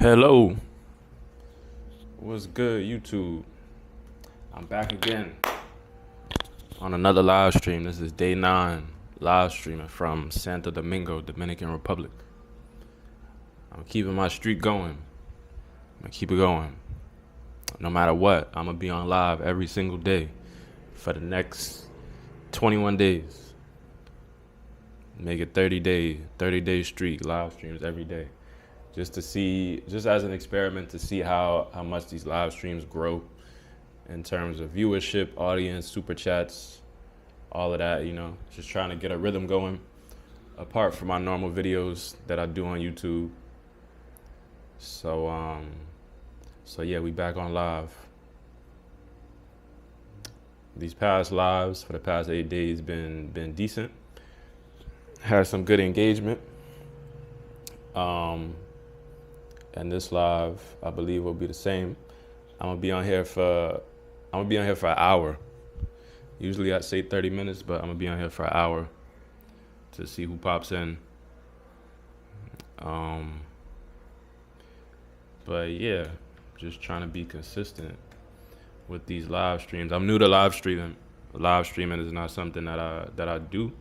Hello, what's good, YouTube? I'm back again on another live stream. This is day 9 live streaming from Santo Domingo, Dominican Republic. I'm keeping my streak going. I'm gonna keep it going. No matter what, I'm gonna be on live every single day for the next 21 days. Make it 30 day streak, live streams every day. Just to see, just as an experiment to see how much these live streams grow in terms of viewership, audience, super chats, all of that, just trying to get a rhythm going apart from my normal videos that I do on YouTube. So yeah, we back on live. These past lives for the past 8 days been decent. Had some good engagement. And this live, I believe, will be the same. I'm gonna be on here for an hour. Usually I say 30 minutes, but I'm gonna be on here for an hour to see who pops in. But yeah, just trying to be consistent with these live streams. I'm new to live streaming. Live streaming is not something that I do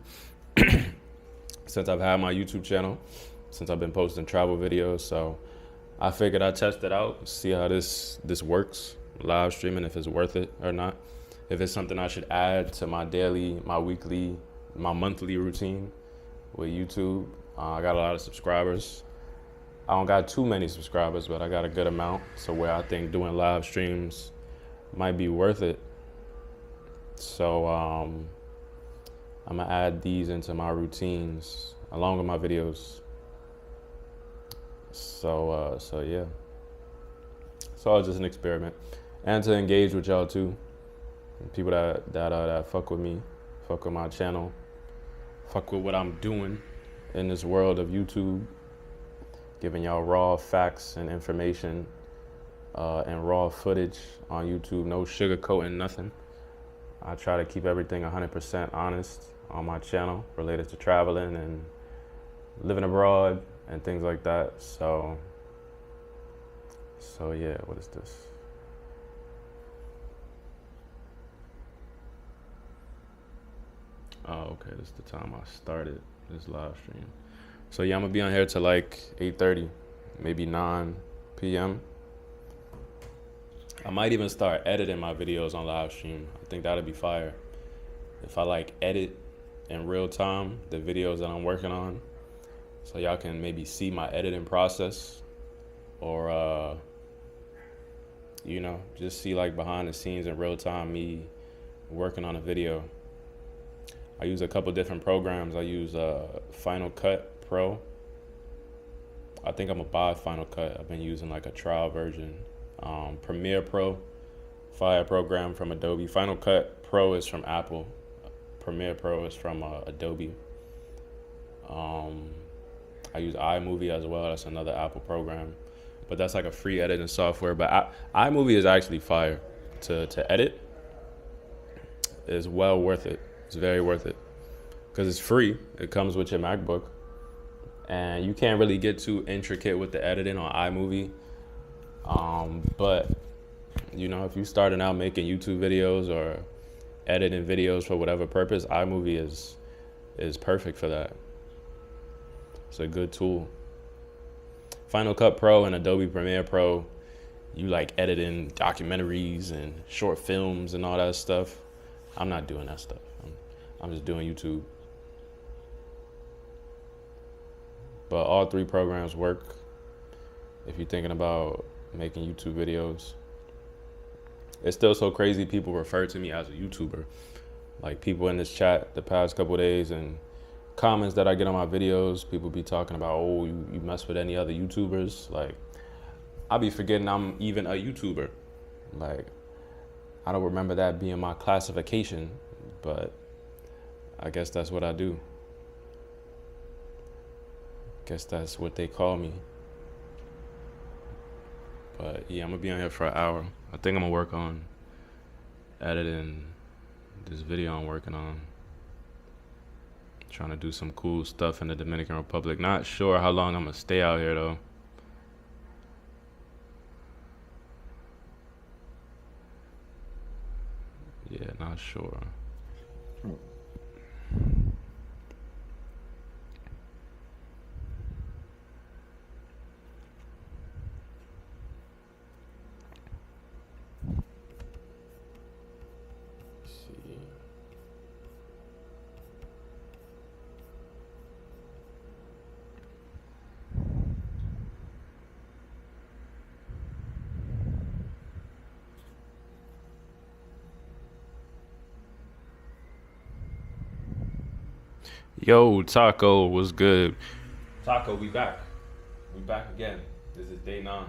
since I've had my YouTube channel, since I've been posting travel videos. So I figured I'd test it out, see how this works, live streaming, if it's worth it or not. If it's something I should add to my daily, my weekly, my monthly routine with YouTube. I got a lot of subscribers. I don't got too many subscribers, but I got a good amount. So where I think doing live streams might be worth it. So I'm gonna add these into my routines along with my videos. So yeah. So it's just an experiment, and to engage with y'all too, people that fuck with me, fuck with my channel, fuck with what I'm doing in this world of YouTube, giving y'all raw facts and information, and raw footage on YouTube. No sugarcoating nothing. I try to keep everything 100% honest on my channel related to traveling and living abroad and things like that. So yeah, what is this? Oh, okay, this is the time I started this live stream. So yeah, I'm gonna be on here till like 8:30, maybe 9 p.m. I might even start editing my videos on live stream. I think that'd be fire. If I edit in real time the videos that I'm working on, so y'all can maybe see my editing process, or just see behind the scenes in real time me working on a video. I use a couple different programs. I use Final Cut Pro. I think I'm gonna buy Final Cut. I've been using a trial version. Premiere Pro, fire program from Adobe. Final Cut Pro is from Apple. Premiere Pro is from Adobe. I use iMovie as well. That's another Apple program, but that's a free editing software. But iMovie is actually fire to edit. It's well worth it. It's very worth it because it's free. It comes with your MacBook, and you can't really get too intricate with the editing on iMovie. But if you're starting out making YouTube videos or editing videos for whatever purpose, iMovie is perfect for that. It's a good tool. Final Cut Pro and Adobe Premiere Pro, you editing documentaries and short films and all that stuff. I'm not doing that stuff. I'm just doing YouTube. But all 3 programs work if you're thinking about making YouTube videos. It's still so crazy people refer to me as a YouTuber. People in this chat the past couple of days and comments that I get on my videos, people be talking about, oh, you mess with any other YouTubers? I be forgetting I'm even a YouTuber. I don't remember that being my classification, but I guess that's what I do. Guess that's what they call me. But yeah, I'm gonna be on here for an hour. I think I'm gonna work on editing this video I'm working on. Trying to do some cool stuff in the Dominican Republic. Not sure how long I'm gonna stay out here though. Not sure. Let's see. Yo, Taco, what's good? Taco, we back. We back again. This is day 9.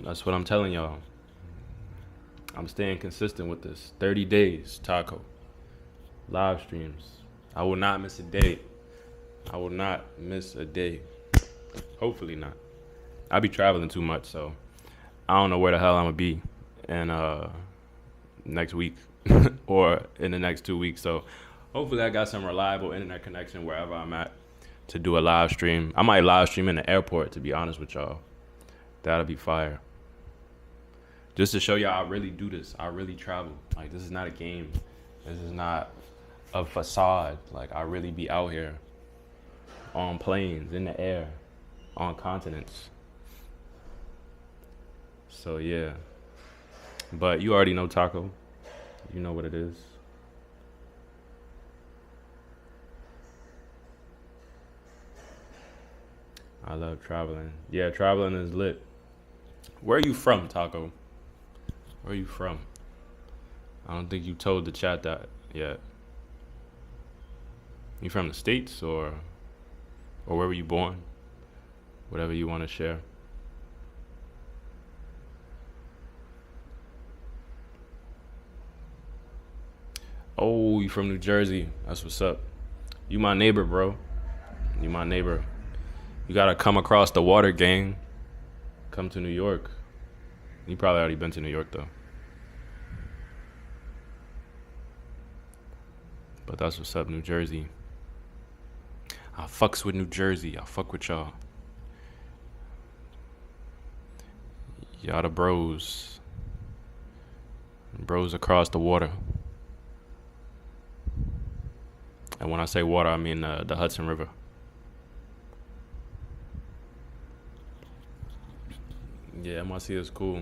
That's what I'm telling y'all. I'm staying consistent with this. 30 days, Taco. Live streams. I will not miss a day. I will not miss a day. Hopefully not. I be traveling too much, so I don't know where the hell I'm gonna be in next week or in the next 2 weeks. So hopefully I got some reliable internet connection wherever I'm at to do a live stream. I might live stream in the airport, to be honest with y'all. That'll be fire. Just to show y'all I really do this. I really travel. Like, this is not a game. This is not a facade. Like, I really be out here on planes, in the air, on continents. So yeah. But you already know Taco. You know what it is. I love traveling. Yeah, traveling is lit. Where are you from, Taco? Where are you from? I don't think you told the chat that yet. You from the States or where were you born? Whatever you want to share. Oh, you from New Jersey. That's what's up. You my neighbor, bro. You my neighbor. You gotta come across the water, gang. Come to New York. You probably already been to New York, though. But that's what's up, New Jersey. I fucks with New Jersey. I fuck with y'all. Y'all the bros. Bros across the water. And when I say water, I mean the Hudson River. Yeah, MIC is cool.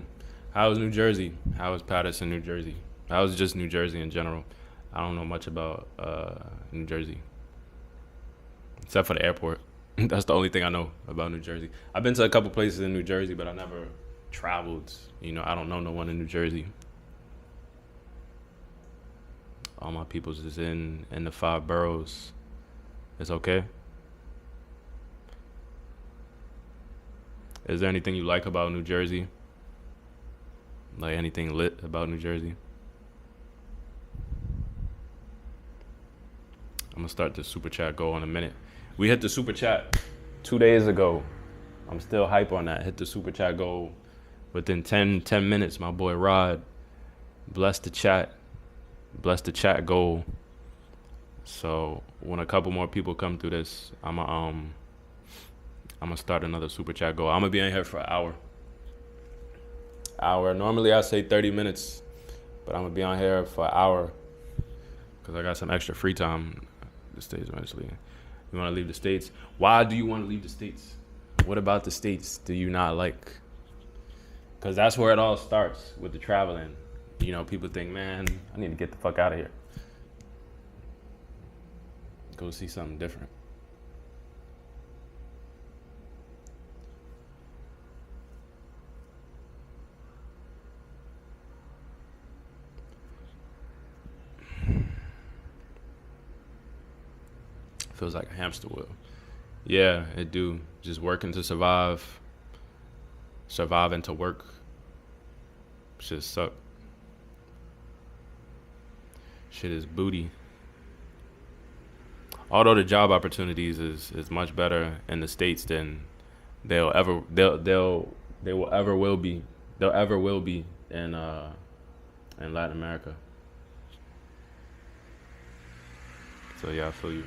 How is New Jersey? How is Patterson, New Jersey? How is just New Jersey in general? I don't know much about New Jersey. Except for the airport. That's the only thing I know about New Jersey. I've been to a couple places in New Jersey, but I never traveled. You know, I don't know no one in New Jersey. All my peoples is in the 5 boroughs. It's okay? Is there anything you like about New Jersey? Like anything lit about New Jersey? I'm gonna start the super chat goal in a minute. We hit the super chat 2 days ago. I'm still hype on that. Hit the super chat goal within 10 minutes. My boy Rod blessed the chat. Blessed the chat goal. So when a couple more people come through this, I'm gonna start another super chat goal. I'm gonna be in here for an hour. Normally I say 30 minutes, but I'm gonna be on here for an hour because I got some extra free time. The States eventually. You want to leave the States? Why do you want to leave the States? What about the States do you not like? Because that's where it all starts with the traveling. You know, people think, man, I need to get the fuck out of here. Go see something different. Feels like a hamster wheel. Yeah, it do. Just working to survive. Surviving to work. Shit suck. Shit is booty. Although the job opportunities is much better in the States than they will ever will be in Latin America. So yeah, I feel you.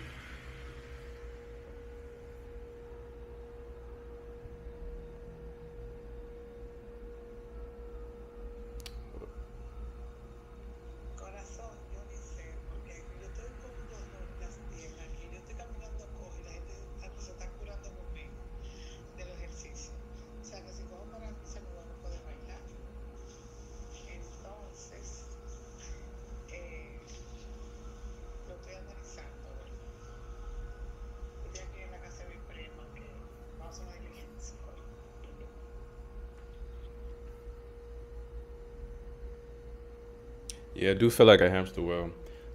Yeah, I do feel like a hamster wheel.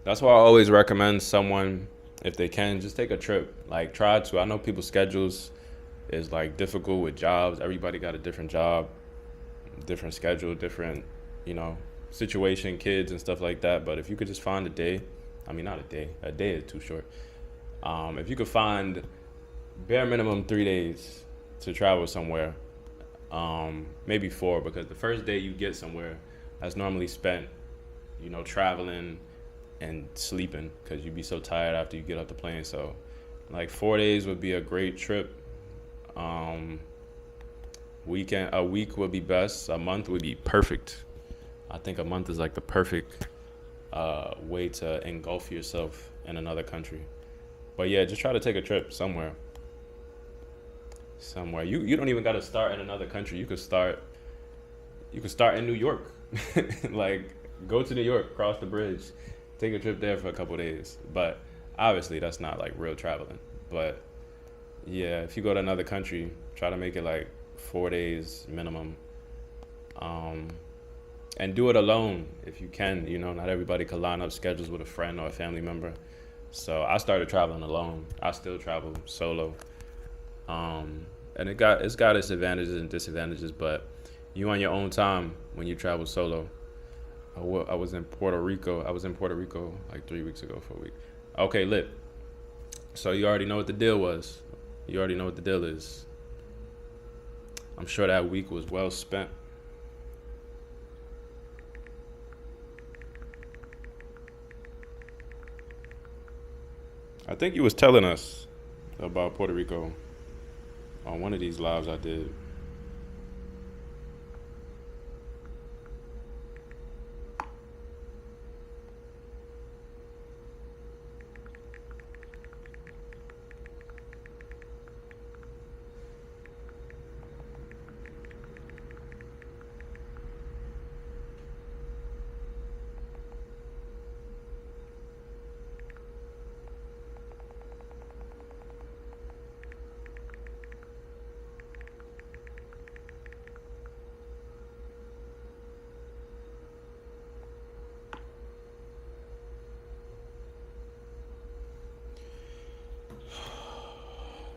That's why I always recommend someone, if they can, just take a trip. Like, try to. I know people's schedules is like difficult with jobs. Everybody got a different job, different schedule, different, you know, situation, kids and stuff like that. But if you could just find a day, I mean, not a day is too short. If you could find bare minimum 3 days to travel somewhere, maybe four, because the first day you get somewhere that's normally spent, you know, traveling and sleeping because you'd be so tired after you get off the plane. So, like 4 days would be a great trip. Um, a week would be best. A month would be perfect. I think a month is like the perfect way to engulf yourself in another country. But yeah, just try to take a trip somewhere. Somewhere. You don't even got to start in another country. You could start in New York. Like, go to New York, cross the bridge, take a trip there for a couple days. But obviously that's not like real traveling. But yeah, if you go to another country, try to make it like 4 days minimum. Um, and do it alone if you can. You know, not everybody can line up schedules with a friend or a family member. So I started traveling alone. I still travel solo. And it's got its advantages and disadvantages, but you on your own time when you travel solo. I was in Puerto Rico. I was in Puerto Rico like 3 weeks ago for a week. Okay, lit. So you already know what the deal was. You already know what the deal is. I'm sure that week was well spent. I think you was telling us about Puerto Rico on one of these lives I did.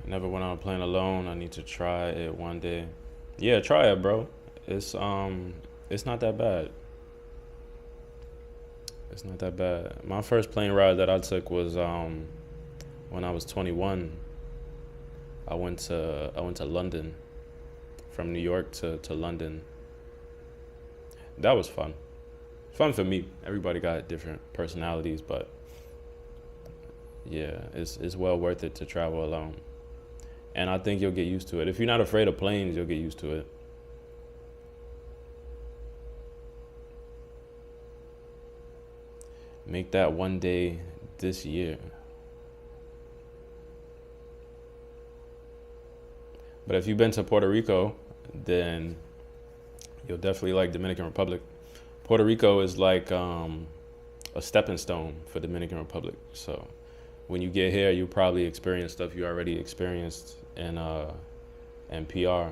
Never went on a plane alone. I need to try it one day. Yeah, try it, bro. It's not that bad. It's not that bad. My first plane ride that I took was when I was 21. I went to London, from New York to London. That was fun. Fun for me. Everybody got different personalities, but yeah, it's well worth it to travel alone. And I think you'll get used to it. If you're not afraid of planes, you'll get used to it. Make that one day this year. But if you've been to Puerto Rico, then you'll definitely like Dominican Republic. Puerto Rico is like a stepping stone for Dominican Republic. So when you get here, you probably experience stuff you already experienced in PR.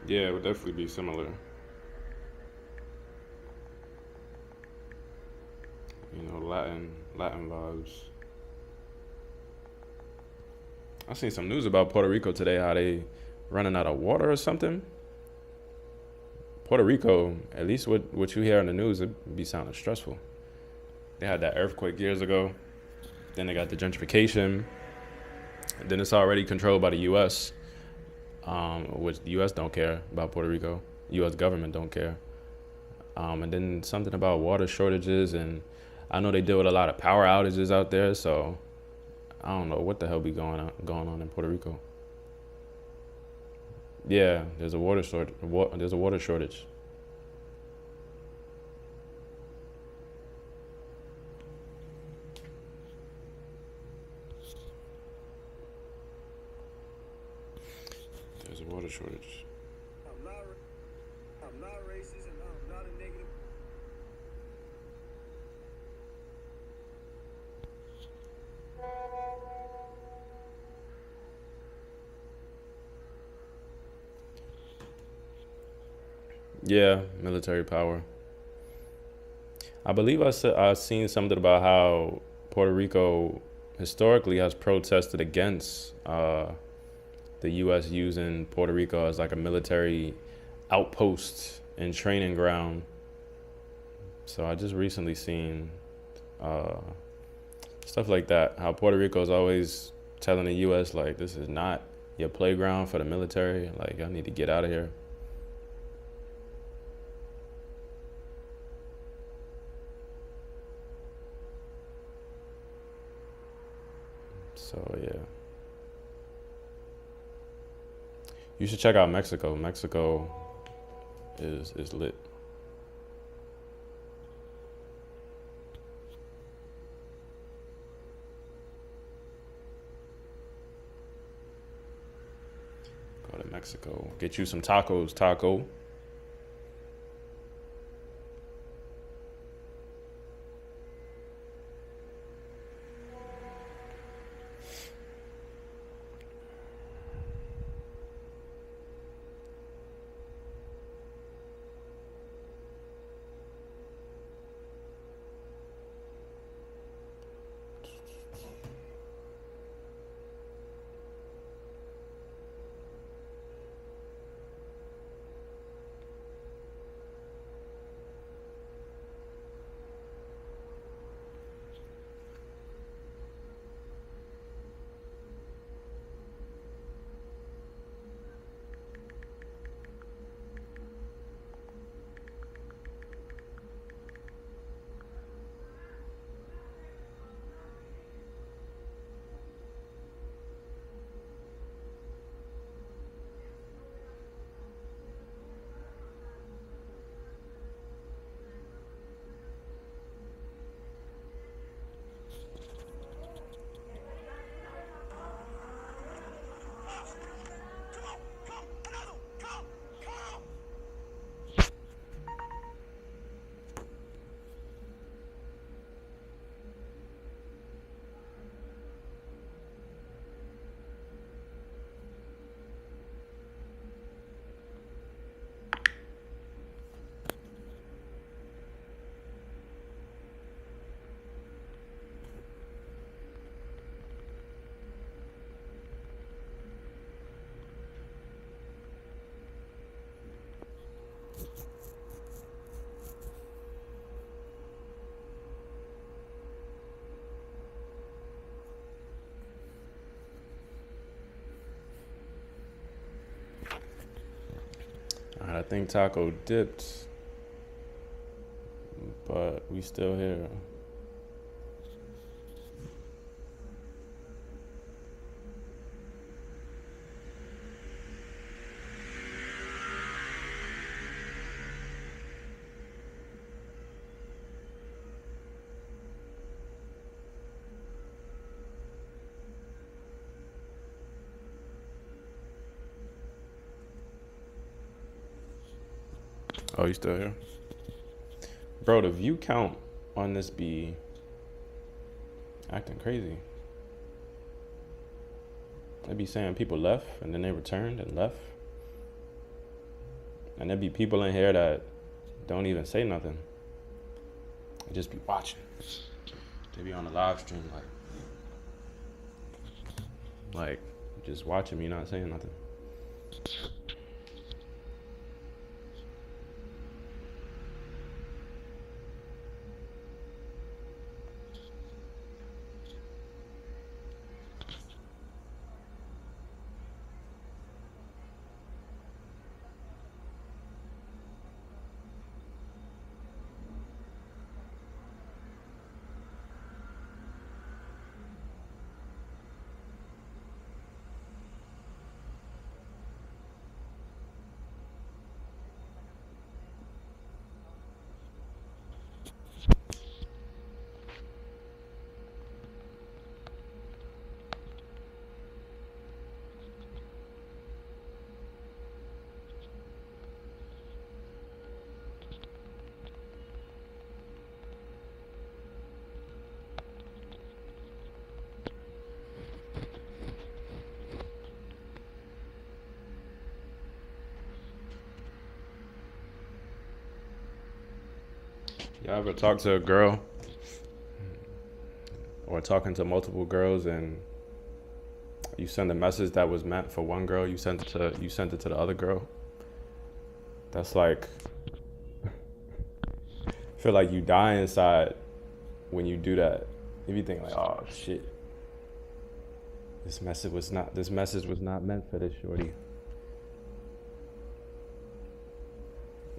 Yeah, it would definitely be similar. You know, Latin vibes. I seen some news about Puerto Rico today, how they running out of water or something. Puerto Rico, at least what you hear on the news, it be sounding stressful. They had that earthquake years ago. Then they got the gentrification. And then it's already controlled by the U.S., which the U.S. don't care about Puerto Rico. U.S. government don't care. And then something about water shortages, and I know they deal with a lot of power outages out there. So I don't know what the hell be going on in Puerto Rico. Yeah, there's a water short. There's a water shortage. There's a water shortage. I'm not, I'm not racist and I'm not a negative. Yeah, military power. I believe I seen something about how Puerto Rico historically has protested against the U.S. using Puerto Rico as like a military outpost and training ground. So I just recently seen uh, stuff like that. How Puerto Rico is always telling the U.S. like this is not your playground for the military. Like I need to get out of here. So yeah, you should check out Mexico. Mexico is lit. Go to Mexico. Get you some tacos, taco. All right, I think Taco dipped, but we still here. Oh, you still here? Bro, the view count on this be acting crazy. They be saying people left and then they returned and left. And there be people in here that don't even say nothing. They just be watching. They be on the live stream like just watching me not saying nothing. You ever talk to a girl or talking to multiple girls and you send a message that was meant for one girl, you sent it to the other girl? That's like, I feel like you die inside when you do that. If you think like, oh shit, this message was not meant for this shorty.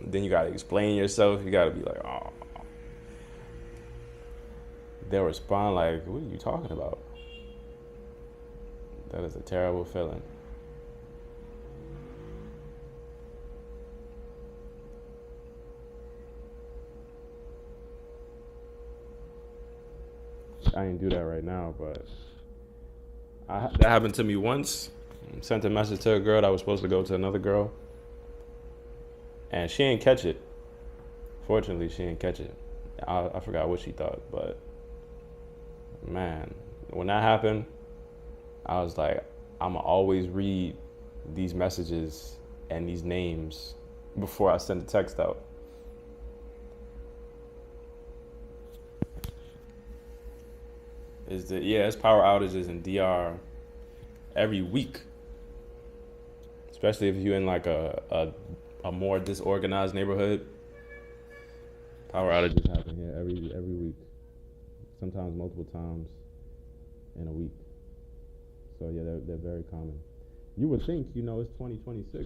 Then you gotta explain yourself. You gotta be like, oh. They'll respond like, what are you talking about? That is a terrible feeling. I ain't do that right now, but that happened to me once. Sent a message to a girl that was supposed to go to another girl, and she didn't catch it. Fortunately, she didn't catch it. I forgot what she thought, but man, when that happened, I was like, I'ma always read these messages and these names before I send the text out. It's power outages in DR every week, especially if you're in like a more disorganized neighborhood. Power outages happen here every week, sometimes multiple times in a week. So yeah, they're very common. You would think, it's 2026.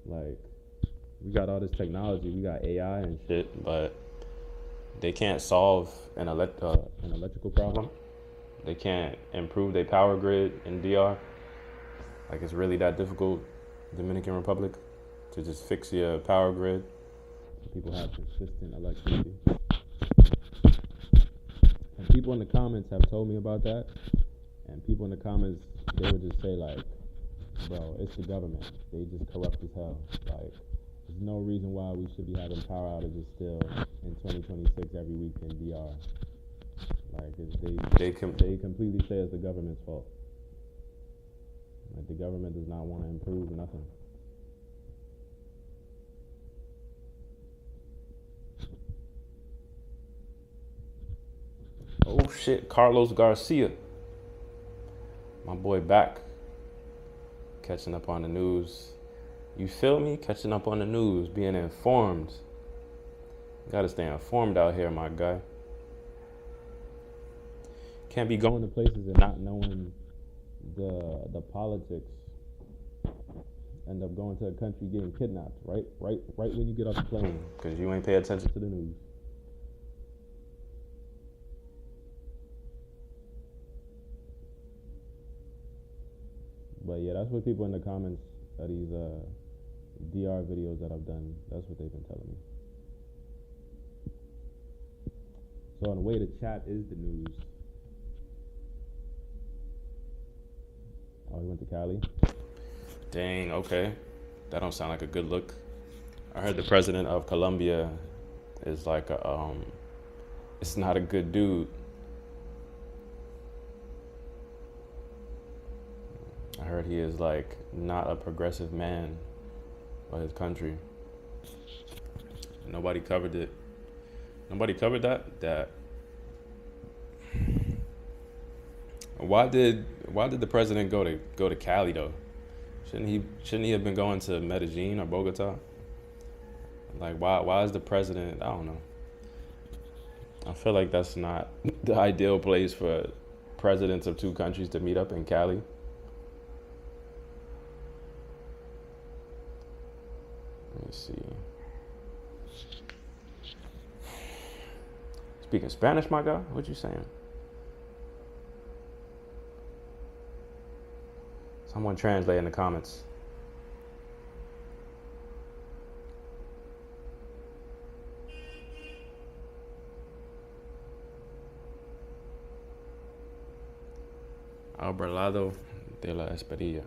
Like we got all this technology, we got AI and shit, but they can't solve an electrical problem. They can't improve their power grid in DR. Like it's really that difficult, Dominican Republic, to just fix your power grid. People have consistent electricity. And people in the comments have told me about that. And people in the comments, they would just say like, bro, it's the government. They just corrupt as hell. Like, there's no reason why we should be having power outages still in 2026 every week in DR. Like, they completely say it's the government's fault. Like, the government does not want to improve nothing. Oh shit, Carlos Garcia. My boy back. Catching up on the news. You feel me? Catching up on the news, being informed. You gotta stay informed out here, my guy. Can't be going to places and not knowing the politics. End up going to a country getting kidnapped, right when you get off the plane, because you ain't pay attention to the news. But yeah, that's what people in the comments of these DR videos that I've done, that's what they've been telling me. So in a way, the chat is the news. Oh, he went to Cali? Dang, okay. That don't sound like a good look. I heard the president of Colombia is like it's not a good dude. I heard he is like not a progressive man for his country. Nobody covered it. Nobody covered that. Why did the president go to Cali though? Shouldn't he have been going to Medellin or Bogota? Like why is the president? I don't know. I feel like that's not the ideal place for presidents of two countries to meet up in Cali. Let me see. Speaking Spanish, my guy? What you saying? Someone translate in the comments. Alberlado de la Esperilla.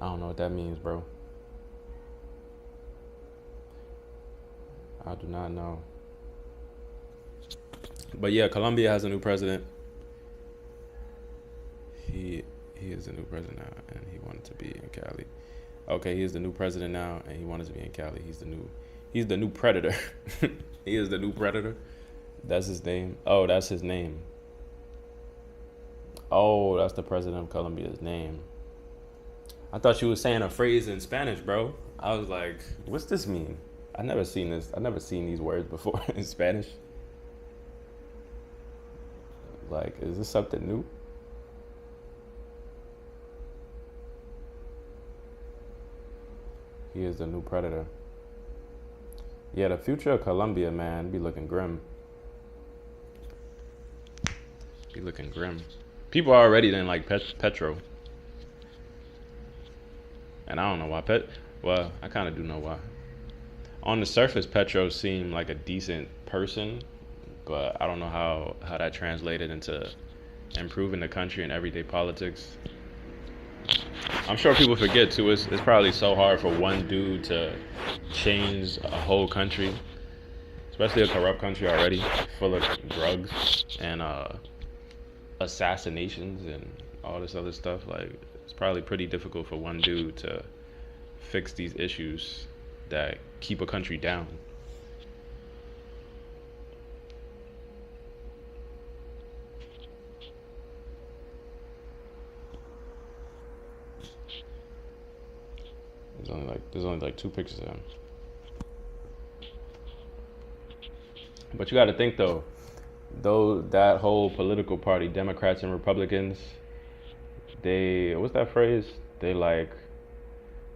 I don't know what that means, bro. I do not know. But yeah, Colombia has a new president. He is the new president now, and he wanted to be in Cali. Okay, he is the new president now, and he wanted to be in Cali. He's the new predator. He is the new predator. That's his name. Oh, that's his name. Oh, that's the president of Colombia's name. I thought you were saying a phrase in Spanish, bro. I was like, what's this mean? I never seen this. I never seen these words before in Spanish. Like, is this something new? He is the new predator. Yeah, the future of Colombia, man, be looking grim. Be looking grim. People already didn't like Petro. And I don't know why. Well, I kind of do know why. On the surface, Petro seemed like a decent person, but I don't know how that translated into improving the country and everyday politics. I'm sure people forget too. It's probably so hard for one dude to change a whole country, especially a corrupt country already, full of drugs and assassinations and all this other stuff. Like, it's probably pretty difficult for one dude to fix these issues that keep a country down. There's only like two pictures of him. But you got to think though that whole political party, Democrats and Republicans, they, what's that phrase? They like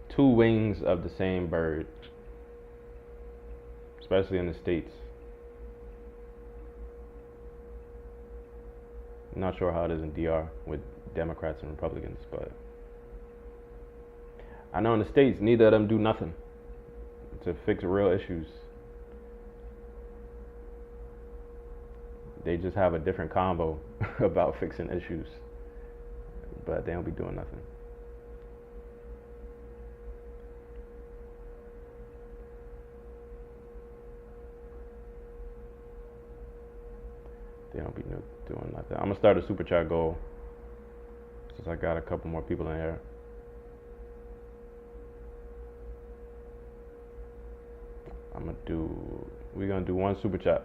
two wings of the same bird, especially in the States. I'm not sure how it is in DR with Democrats and Republicans, but I know in the States, neither of them do nothing to fix real issues. They just have a different combo about fixing issues, but they don't be doing nothing. They don't be doing nothing. I'm gonna start a super chat goal since I got a couple more people in here. We're gonna do one super chat.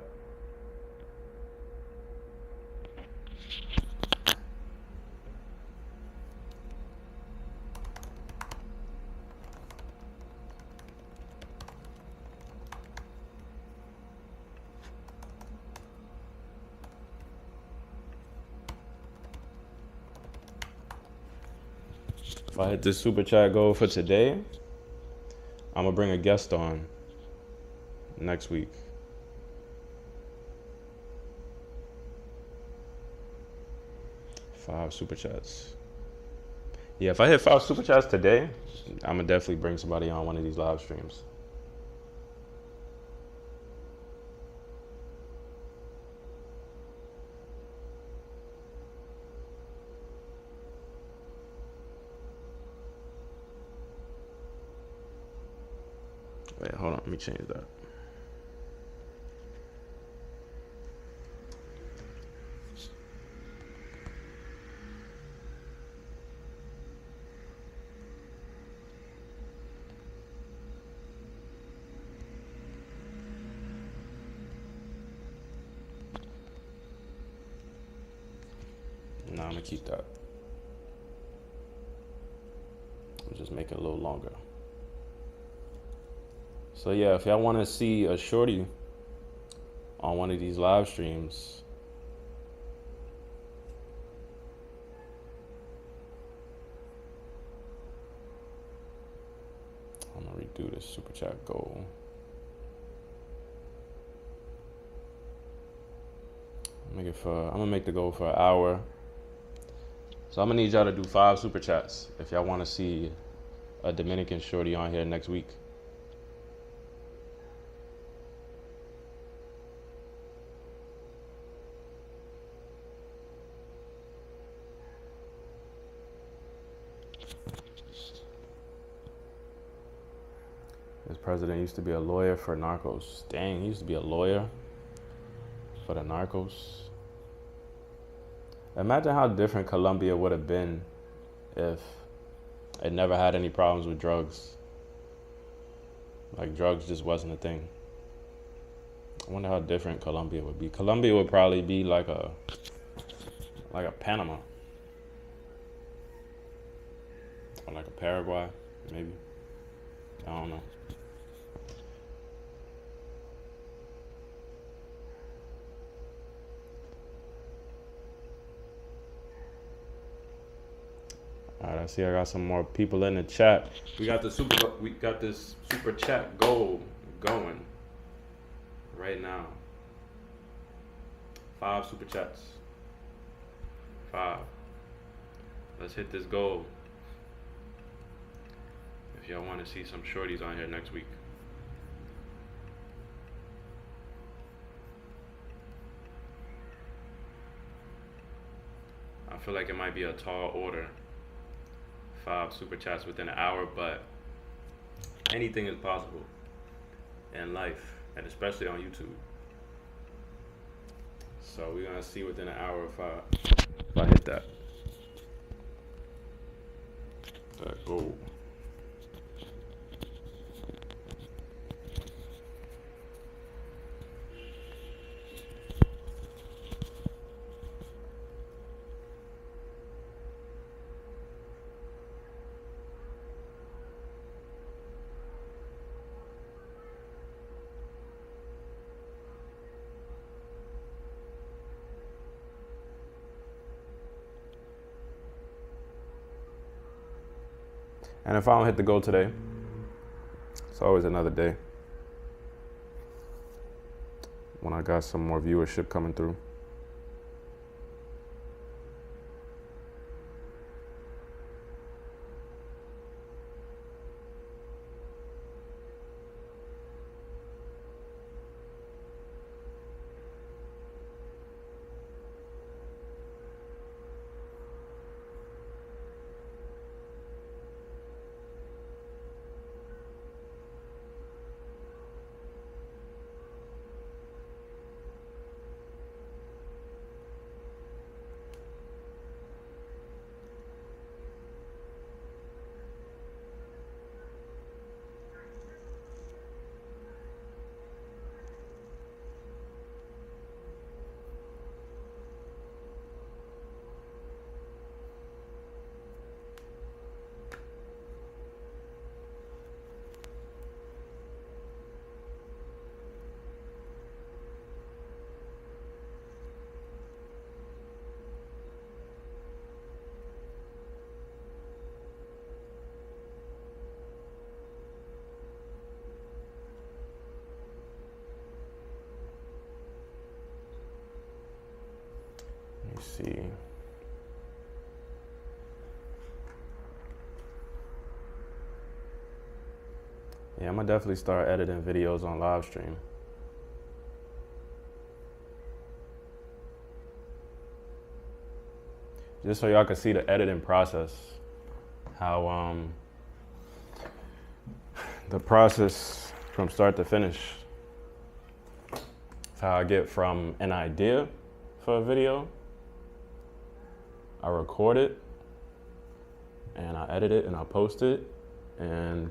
If I hit this super chat goal for today, I'm gonna bring a guest on next week. Five super chats. Yeah, if I hit 5 super chats today, I'm gonna definitely bring somebody on one of these live streams. Wait, hold on, let me change that. Nah, I'm gonna keep that. I'll just make it a little longer. So yeah, if y'all want to see a shorty on one of these live streams, I'm gonna redo this super chat goal. I'm gonna make the goal for an hour. So I'm gonna need y'all to do 5 super chats if y'all want to see a Dominican shorty on here next week. This president used to be a lawyer for narcos. Dang, he used to be a lawyer for the narcos. Imagine how different Colombia would have been if it never had any problems with drugs. Like drugs just wasn't a thing. I wonder how different Colombia would be. Colombia would probably be like a Panama or like a Paraguay, maybe. I don't know. All right, I see I got some more people in the chat. We got this super chat goal going right now. 5 super chats. 5. Let's hit this goal. If y'all want to see some shorties on here next week. I feel like it might be a tall order. 5 super chats within an hour, but anything is possible in life, and especially on YouTube. So we're gonna see within an hour if I hit that goal. And if I don't hit the goal today, it's always another day when I got some more viewership coming through. Let me see. Yeah, I'm gonna definitely start editing videos on live stream. Just so y'all can see the editing process. How the process from start to finish. It's how I get from an idea for a video. I record it and I edit it and I post it and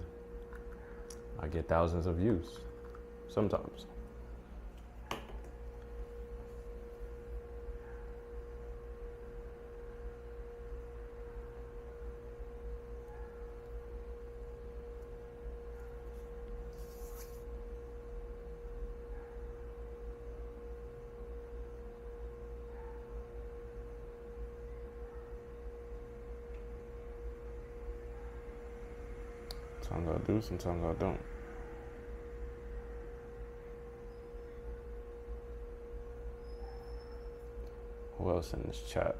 I get thousands of views sometimes. Sometimes I do, sometimes I don't. Who else in this chat?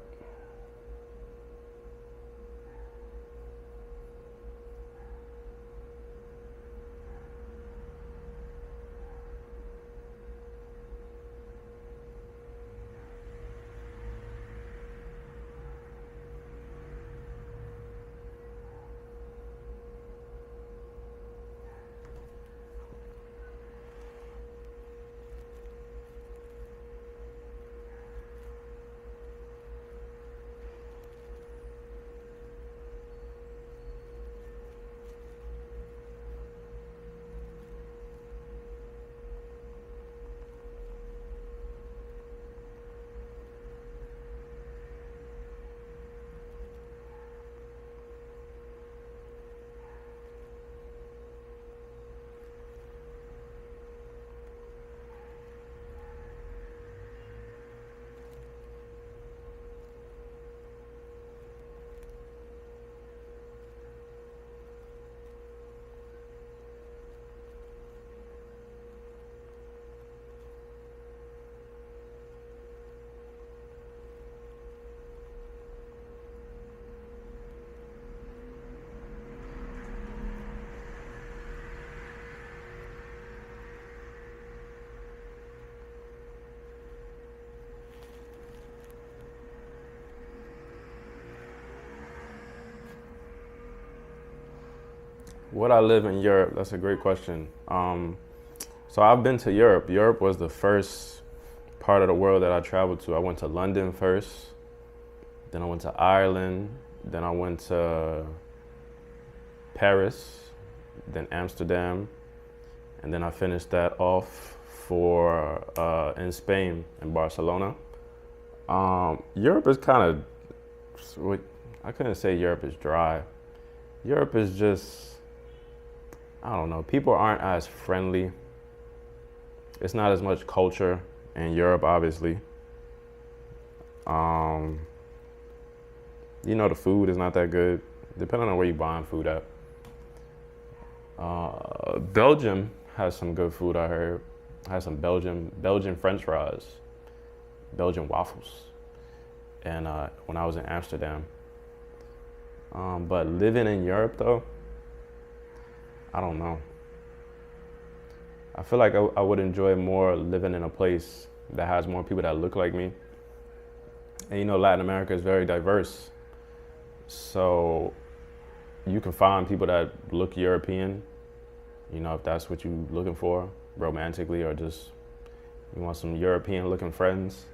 Would I live in Europe? That's a great question. So I've been to Europe. Europe was the first part of the world that I traveled to. I went to London first, then I went to Ireland, then I went to Paris, then Amsterdam, and then I finished that off for in Spain, in Barcelona. Europe is kind of, I couldn't say Europe is dry. Europe is just, I don't know, people aren't as friendly. It's not as much culture in Europe, obviously. The food is not that good, depending on where you're buying food at. Belgium has some good food, I heard. Has some Belgian French fries, Belgian waffles, and when I was in Amsterdam. But living in Europe, though, I don't know. I feel like I would enjoy more living in a place that has more people that look like me. And Latin America is very diverse. So you can find people that look European, if that's what you're looking for romantically, or just you want some European looking friends.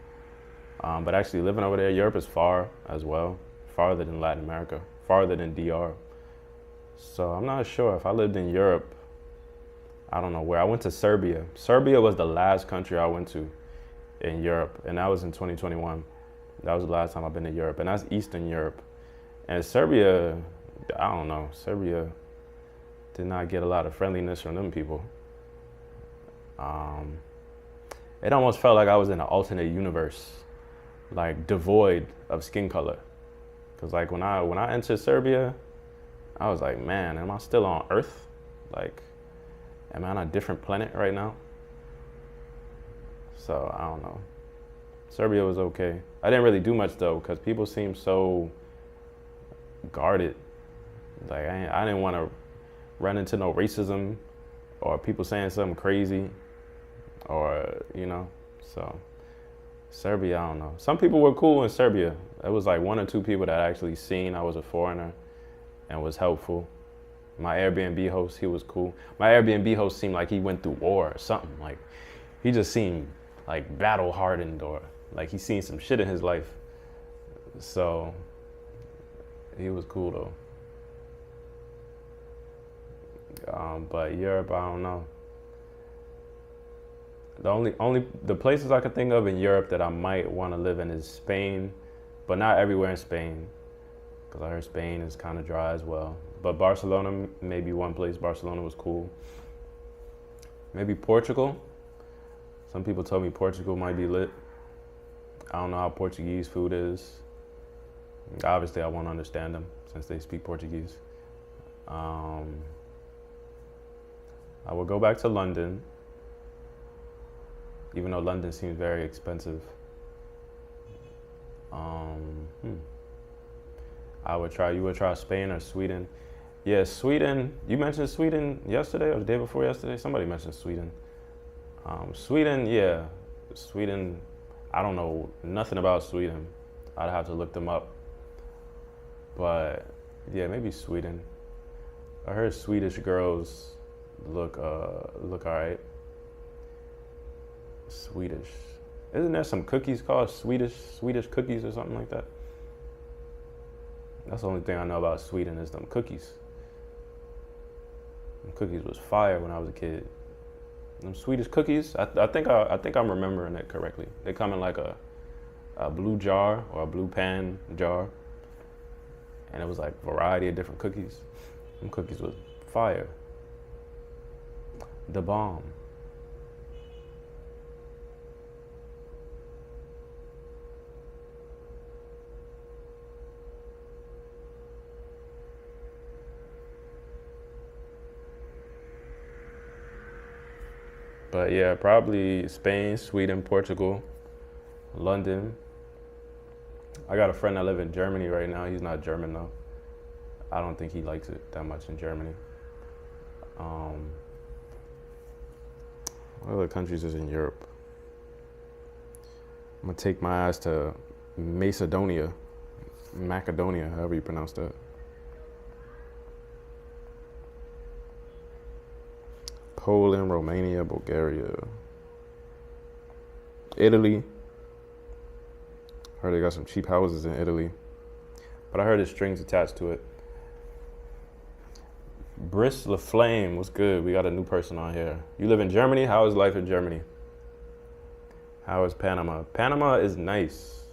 But actually living over there, Europe is far as well, farther than Latin America, farther than DR. So I'm not sure if I lived in Europe. I don't know where. I went to Serbia. Serbia was the last country I went to in Europe, and that was in 2021. That was the last time I've been to Europe, and that's Eastern Europe. And Serbia, I don't know. Serbia did not get a lot of friendliness from them people. It almost felt like I was in an alternate universe, like devoid of skin color. Cause like when I entered Serbia, I was like, man, am I still on Earth? Like, am I on a different planet right now? So I don't know. Serbia was okay. I didn't really do much though, because people seemed so guarded. Like I didn't want to run into no racism or people saying something crazy, or So Serbia, I don't know. Some people were cool in Serbia. It was like one or two people that actually seen I was a foreigner and was helpful. My Airbnb host, he was cool. My Airbnb host seemed like he went through war or something. Like he just seemed like battle hardened, or like he seen some shit in his life. So he was cool though. But Europe, I don't know. The places I could think of in Europe that I might want to live in is Spain, but not everywhere in Spain, because I heard Spain is kind of dry as well. But Barcelona, maybe one place. Barcelona was cool. Maybe Portugal. Some people told me Portugal might be lit. I don't know how Portuguese food is. Obviously, I won't understand them since they speak Portuguese. I will go back to London, even though London seems very expensive. You would try Spain or Sweden. Yeah, Sweden. You mentioned Sweden yesterday or the day before yesterday? Somebody mentioned Sweden. Sweden, yeah. Sweden, I don't know nothing about Sweden. I'd have to look them up. But yeah, maybe Sweden. I heard Swedish girls look alright. Swedish. Isn't there some cookies called Swedish cookies or something like that? That's the only thing I know about Sweden is them cookies. Them cookies was fire when I was a kid. Them Swedish cookies, I think I'm remembering it correctly. They come in like a blue jar or a blue pan jar, and it was like a variety of different cookies. Them cookies was fire. The bomb. But yeah, probably Spain, Sweden, Portugal, London. I got a friend that lives in Germany right now. He's not German though. I don't think he likes it that much in Germany. What other countries is in Europe? I'm gonna take my ass to Macedonia, however you pronounce that. Poland, Romania, Bulgaria, Italy. Heard they got some cheap houses in Italy, but I heard there's strings attached to it. Briss LaFlame, what's good? We got a new person on here. You live in Germany? How is life in Germany? How is Panama? Panama is nice.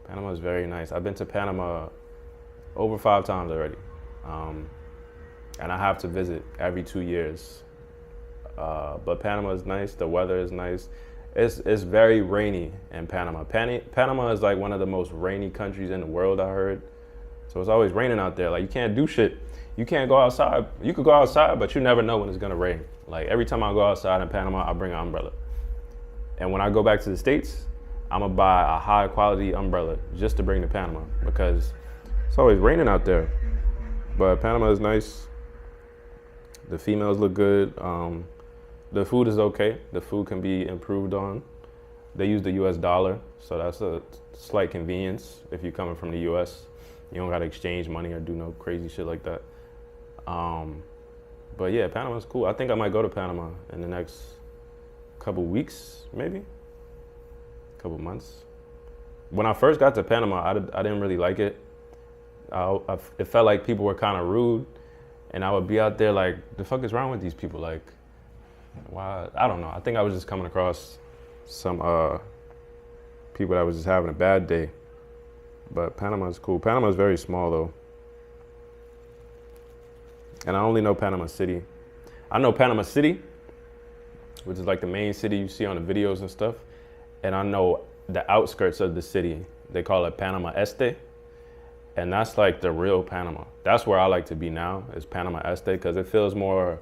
Panama is very nice. I've been to Panama over 5 times already. And I have to visit every 2 years. But Panama is nice. The weather is nice. It's very rainy in Panama. Panama is like one of the most rainy countries in the world, I heard. So it's always raining out there. Like, you can't do shit. You can't go outside. You could go outside, but you never know when it's gonna rain. Like, every time I go outside in Panama, I bring an umbrella. And when I go back to the States, I'm gonna buy a high quality umbrella just to bring to Panama because it's always raining out there. But Panama is nice. The females look good. The food is okay. The food can be improved on. They use the US dollar, so that's a slight convenience if you're coming from the US. You don't gotta exchange money or do no crazy shit like that. But yeah, Panama's cool. I think I might go to Panama in the next couple weeks, maybe, couple months. When I first got to Panama, I didn't really like it. It felt like people were kind of rude, and I would be out there like, the fuck is wrong with these people? Like, why? I don't know. I think I was just coming across some people that was just having a bad day. But Panama's cool. Panama's very small though. And I only know Panama City. I know Panama City, which is like the main city you see on the videos and stuff. And I know the outskirts of the city. They call it Panama Este. And that's like the real Panama. That's where I like to be now, is Panama Este, because it feels more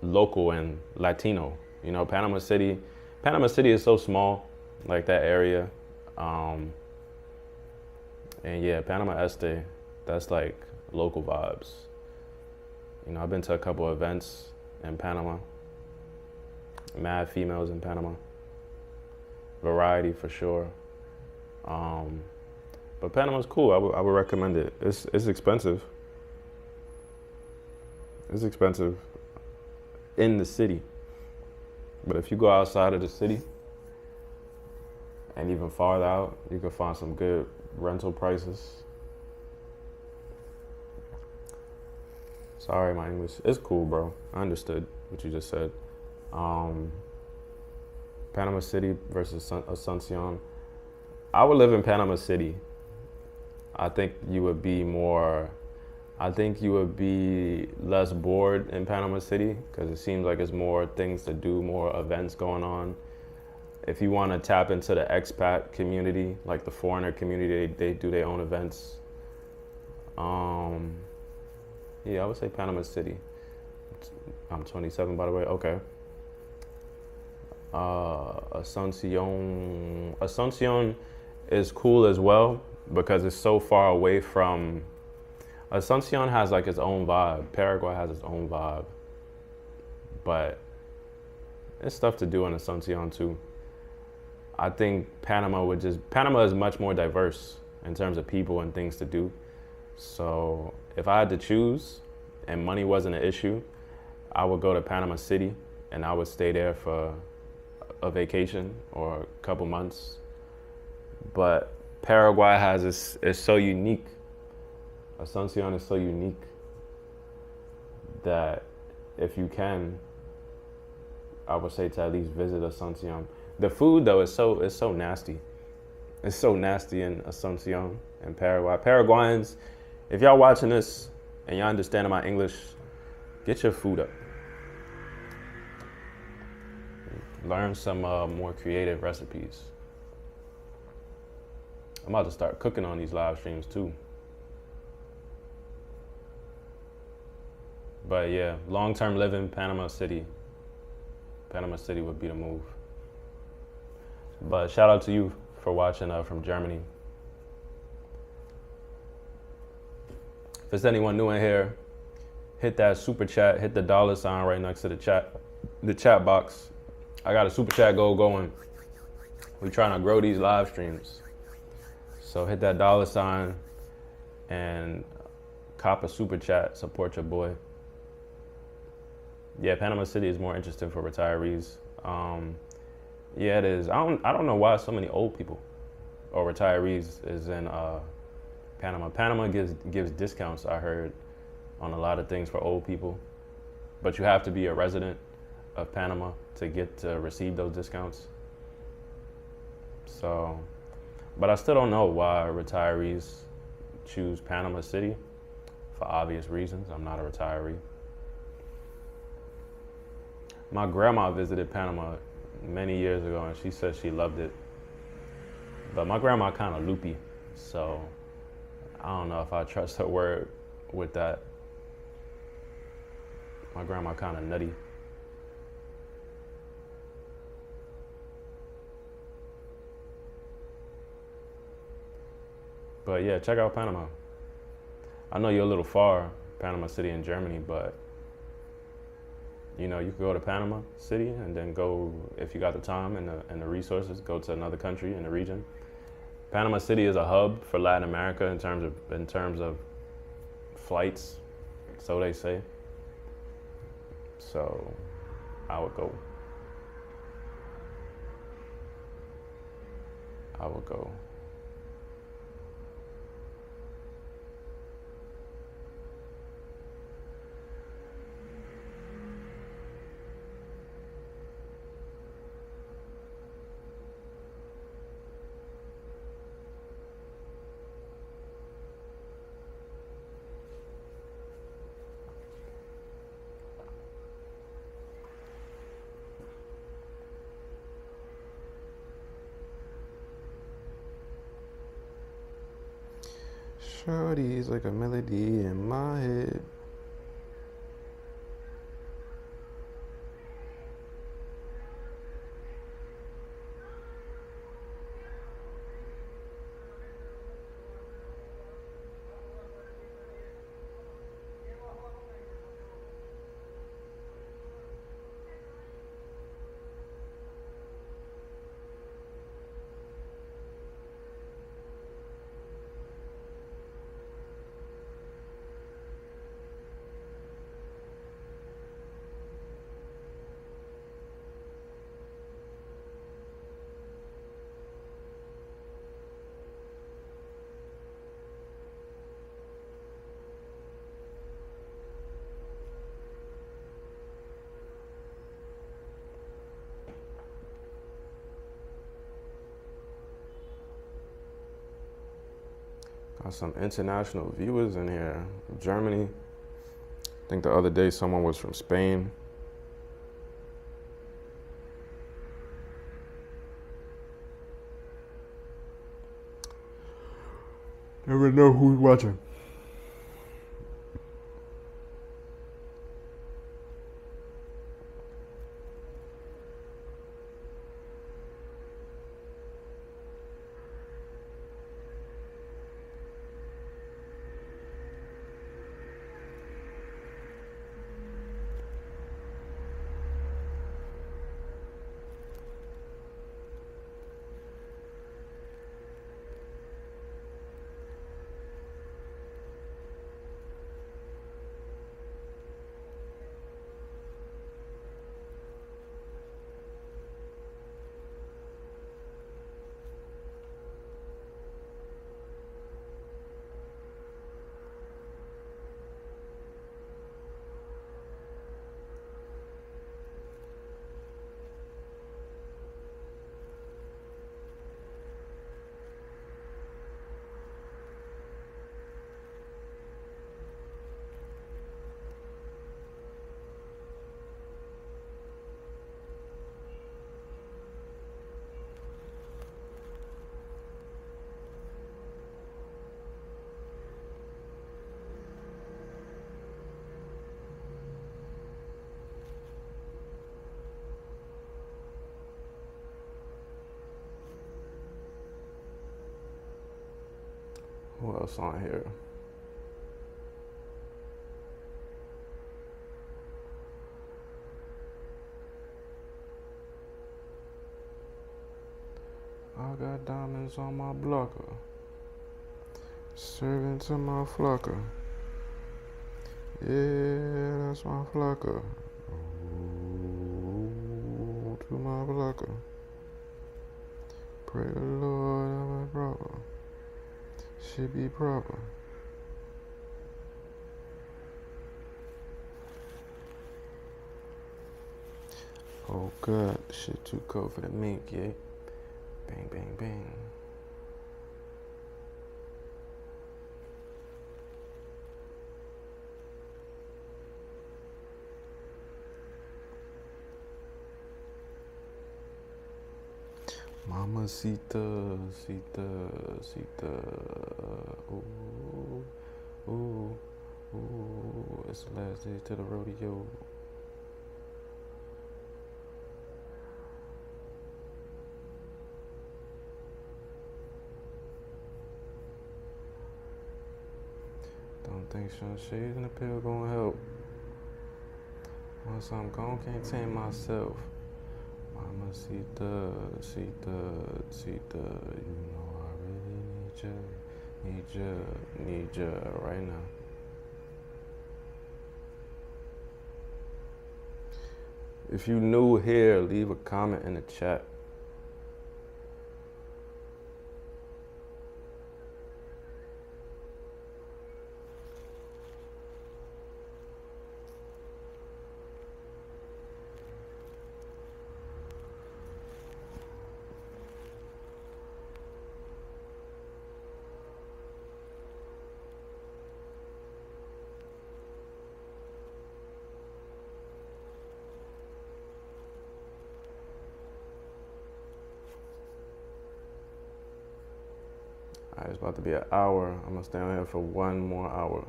local and Latino. You know, Panama City is so small, like that area. And yeah, Panama Este, that's like local vibes. You know, I've been to a couple of events in Panama. Mad females in Panama. Variety for sure. But Panama's cool. I would recommend it. It's expensive. It's expensive in the city. But if you go outside of the city and even farther out, you can find some good rental prices. Sorry, my English. It's cool, bro. I understood what you just said. Panama City versus Asuncion. I would live in Panama City. I think you would be less bored in Panama City because it seems like there's more things to do, more events going on. If you want to tap into the expat community, like the foreigner community, they do their own events. Yeah, I would say Panama City. I'm 27, by the way. Okay. Asuncion is cool as well because it's so far away from. Asuncion has like its own vibe. Paraguay has its own vibe, but there's stuff to do in Asuncion too. I think Panama is much more diverse in terms of people and things to do. So if I had to choose and money wasn't an issue, I would go to Panama City and I would stay there for a vacation or a couple months. But Paraguay is so unique. Asuncion is so unique that if you can, I would say to at least visit Asuncion. The food though is so nasty. It's so nasty in Asuncion and Paraguay. Paraguayans, if y'all watching this and y'all understand my English, get your food up. Learn some more creative recipes. I'm about to start cooking on these live streams too. But yeah, long-term living, Panama City. Panama City would be the move. But shout out to you for watching from Germany. If there's anyone new in here, hit that super chat, hit the $ right next to the chat box. I got a super chat goal going. We're trying to grow these live streams. So hit that $ and cop a super chat, support your boy. Yeah, Panama City is more interesting for retirees. Yeah, it is. I don't know why so many old people or retirees is in Panama. Panama gives discounts. I heard on a lot of things for old people, but you have to be a resident of Panama to get to receive those discounts. So, but I still don't know why retirees choose Panama City for obvious reasons. I'm not a retiree. My grandma visited Panama many years ago and she said she loved it. But my grandma kind of loopy, so I don't know if I trust her word with that. My grandma kind of nutty. But yeah, check out Panama. I know you're a little far, Panama City in Germany, but you know, you could go to Panama City and then go, if you got the time and the resources, go to another country in the region. Panama City is a hub for Latin America in terms of flights, so they say. So I would go. I would go. Shorty's like a melody in my head. Got some international viewers in here. Germany. I think the other day someone was from Spain. Never know who's watching. Who else on here? I got diamonds on my blocker, serving to my flocker. Yeah, that's my flocker. to my blocker. Pray the Lord I'm a proper. Should be proper. Oh God, shit too cold for the mink, yeah. Bang, bang, bang. Mamacita, cita, cita. Ooh, ooh, ooh. It's the last day to the rodeo. Don't think some shades in the pill gonna help. Once I'm gone, can't tame myself. Mamacita, cita, cita. You know I really need ya right now. If you new here, leave a comment in the chat. Alright, it's about to be an hour. I'm gonna stay on here for one more hour.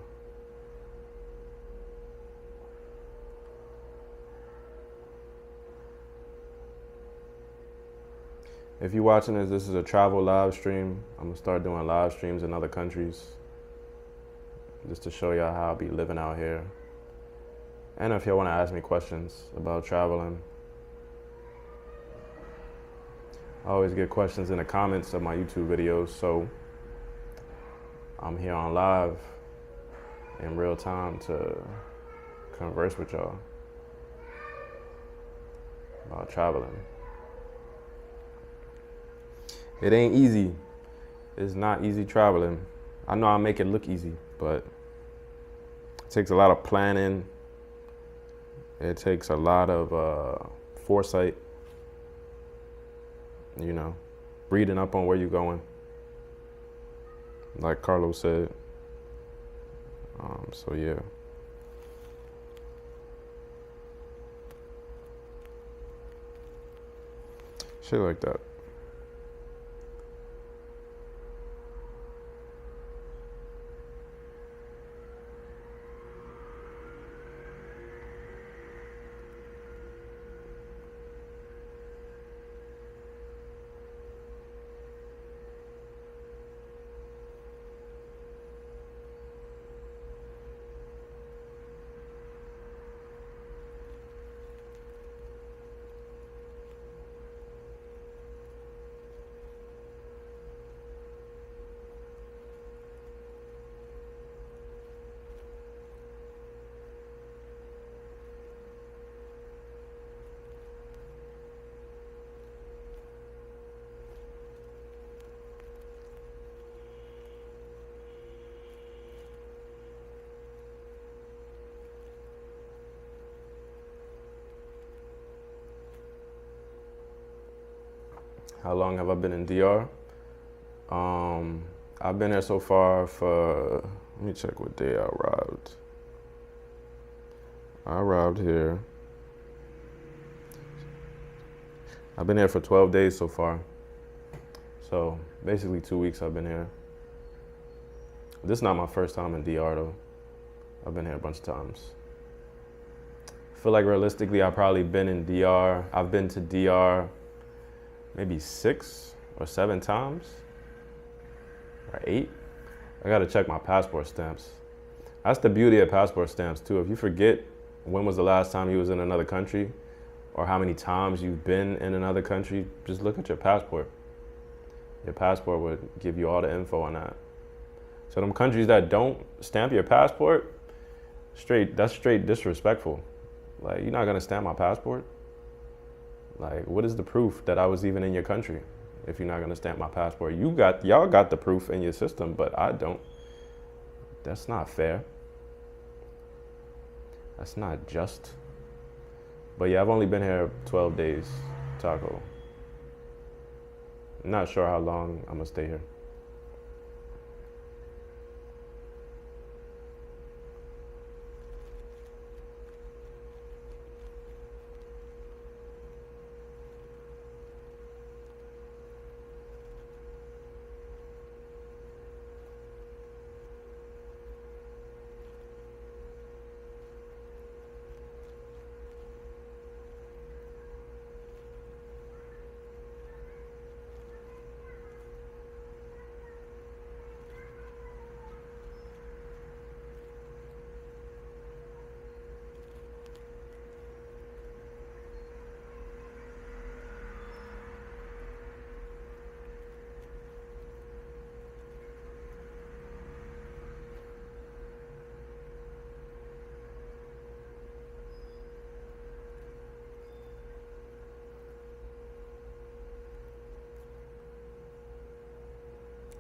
If you're watching this is a travel live stream. I'm gonna start doing live streams in other countries, just to show y'all how I'll be living out here. And if y'all wanna ask me questions about traveling, I always get questions in the comments of my YouTube videos, so I'm here on live in real time to converse with y'all about traveling. It ain't easy. It's not easy traveling. I know I make it look easy, but it takes a lot of planning. It takes a lot of foresight, you know, reading up on where you're going. Like Carlos said. So yeah. Shit like that. How long have I been in DR? I've been there so far for, let me check what day I arrived. I arrived here. I've been here for 12 days so far. So basically 2 weeks I've been here. This is not my first time in DR though. I've been here a bunch of times. I feel like realistically I've probably been in DR. I've been to DR maybe 6 or 7 times, or 8. I gotta check my passport stamps. That's the beauty of passport stamps too. If you forget when was the last time you was in another country, or how many times you've been in another country, just look at your passport. Your passport would give you all the info on that. So them countries that don't stamp your passport, that's straight disrespectful. Like, you're not gonna stamp my passport? Like, what is the proof that I was even in your country if you're not gonna stamp my passport? Y'all got the proof in your system, but I don't. That's not fair. That's not just. But yeah, I've only been here 12 days, Taco. I'm not sure how long I'm gonna stay here.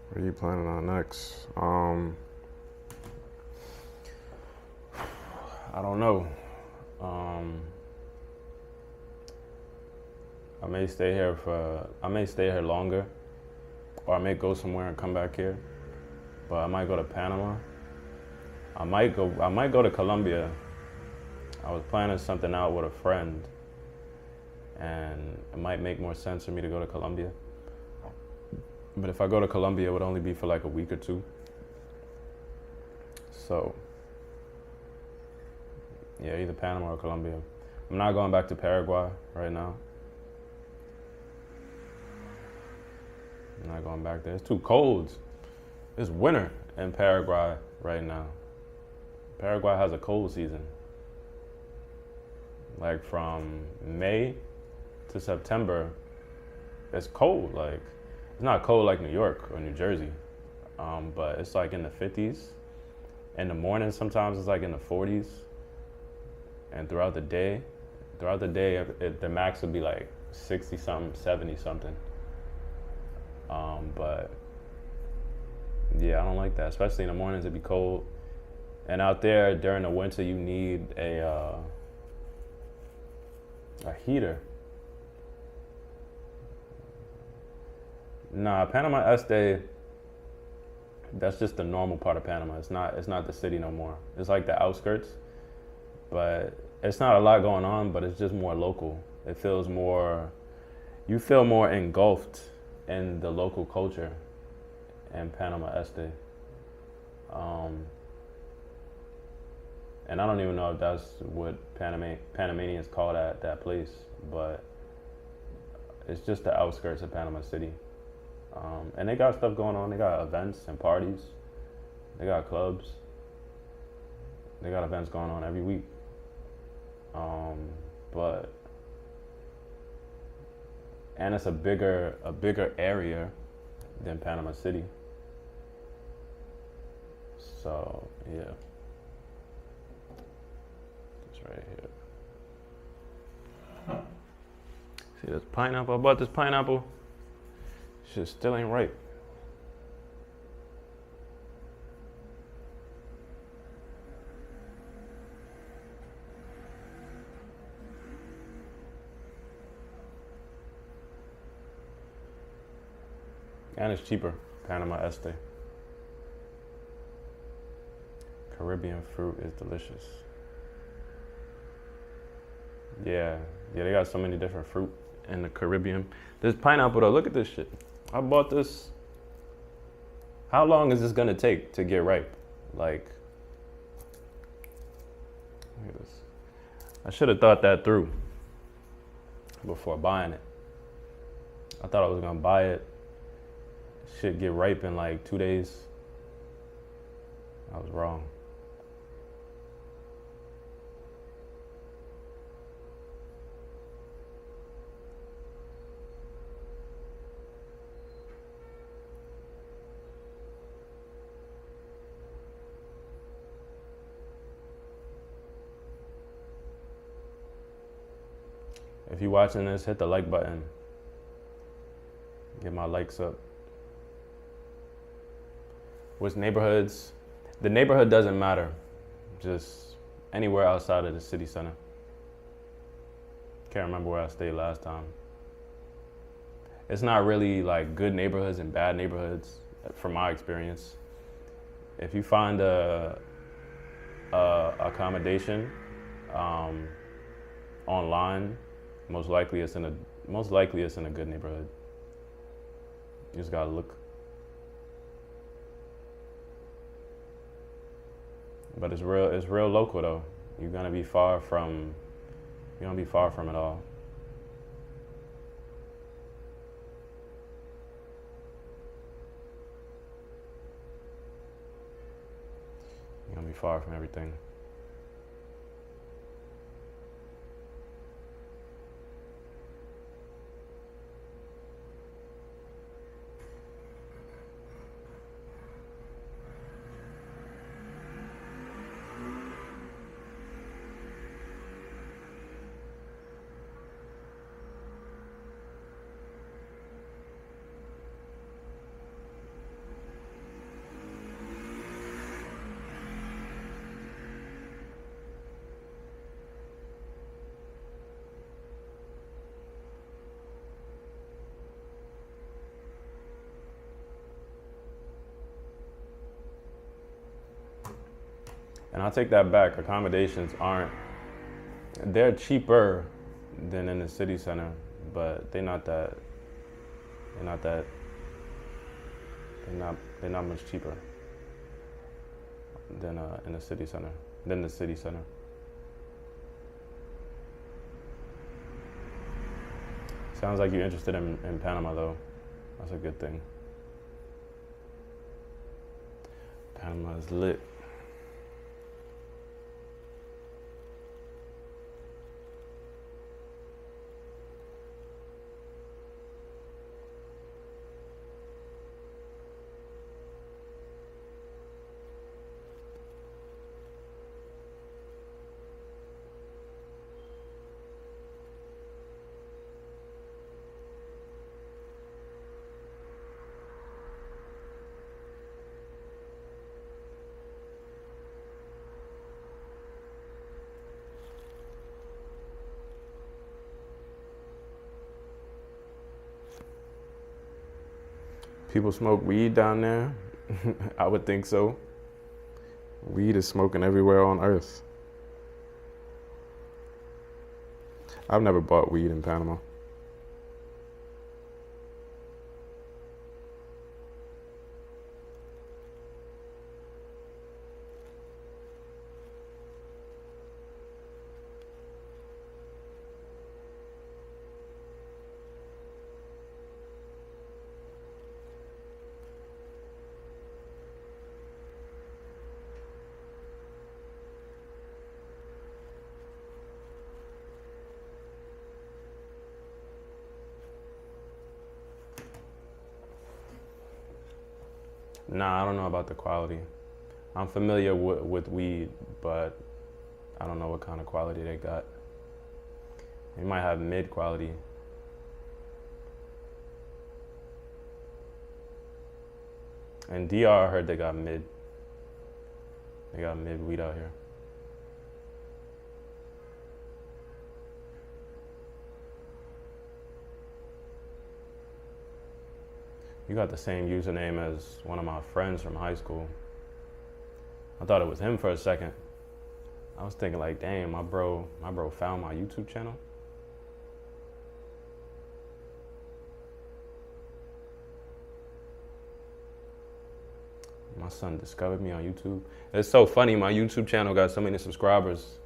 What are you planning on next? I don't know. I may stay here longer, or I may go somewhere and come back here. But I might go to Panama. I might go to Colombia. I was planning something out with a friend, and it might make more sense for me to go to Colombia. But if I go to Colombia, it would only be for like a week or two. So, yeah, either Panama or Colombia. I'm not going back to Paraguay right now. I'm not going back there. It's too cold. It's winter in Paraguay right now. Paraguay has a cold season. Like from May to September, it's cold. Like, it's not cold like New York or New Jersey, but it's like in the 50s. In the morning, sometimes it's like in the 40s. And throughout the day, the max would be like 60 something, 70 something. But yeah, I don't like that, especially in the mornings. It'd be cold. And out there during the winter, you need a heater. Nah, Panama Este, that's just the normal part of Panama. It's not the city no more. It's like the outskirts, but it's not a lot going on, but it's just more local. It feels more, you feel more engulfed in the local culture in Panama Este. And I don't even know if that's what Panamanians call that place, but it's just the outskirts of Panama City. And they got stuff going on. They got events and parties. They got clubs. They got events going on every week. And it's a bigger area than Panama City. So yeah, it's right here. See this pineapple? I bought this pineapple. Shit still ain't ripe. And it's cheaper, Panama Este. Caribbean fruit is delicious. Yeah, they got so many different fruit in the Caribbean. This pineapple though, look at this shit. I bought this. How long is this gonna take to get ripe? Like, look at this. I should have thought that through before buying it. I thought I was gonna buy it. Shit get ripe in like 2 days. I was wrong. If you're watching this, hit the like button. Get my likes up. Which neighborhoods? The neighborhood doesn't matter. Just anywhere outside of the city center. Can't remember where I stayed last time. It's not really like good neighborhoods and bad neighborhoods from my experience. If you find a accommodation online, most likely it's in a good neighborhood. You just gotta look. But it's real local though. You're gonna be far from it all. You're gonna be far from everything. And I'll take that back. Accommodations they're cheaper than in the city center, but they're not much cheaper than in the city center, Sounds like you're interested in Panama though. That's a good thing. Panama is lit. People smoke weed down there? I would think so. Weed is smoking everywhere on earth. I've never bought weed in Panama. Nah, I don't know about the quality. I'm familiar with weed, but I don't know what kind of quality they got. They might have mid quality. And DR, I heard they got mid. They got mid weed out here. You got the same username as one of my friends from high school. I thought it was him for a second. I was thinking like, damn, my bro found my YouTube channel. My son discovered me on YouTube. It's so funny, my YouTube channel got so many subscribers,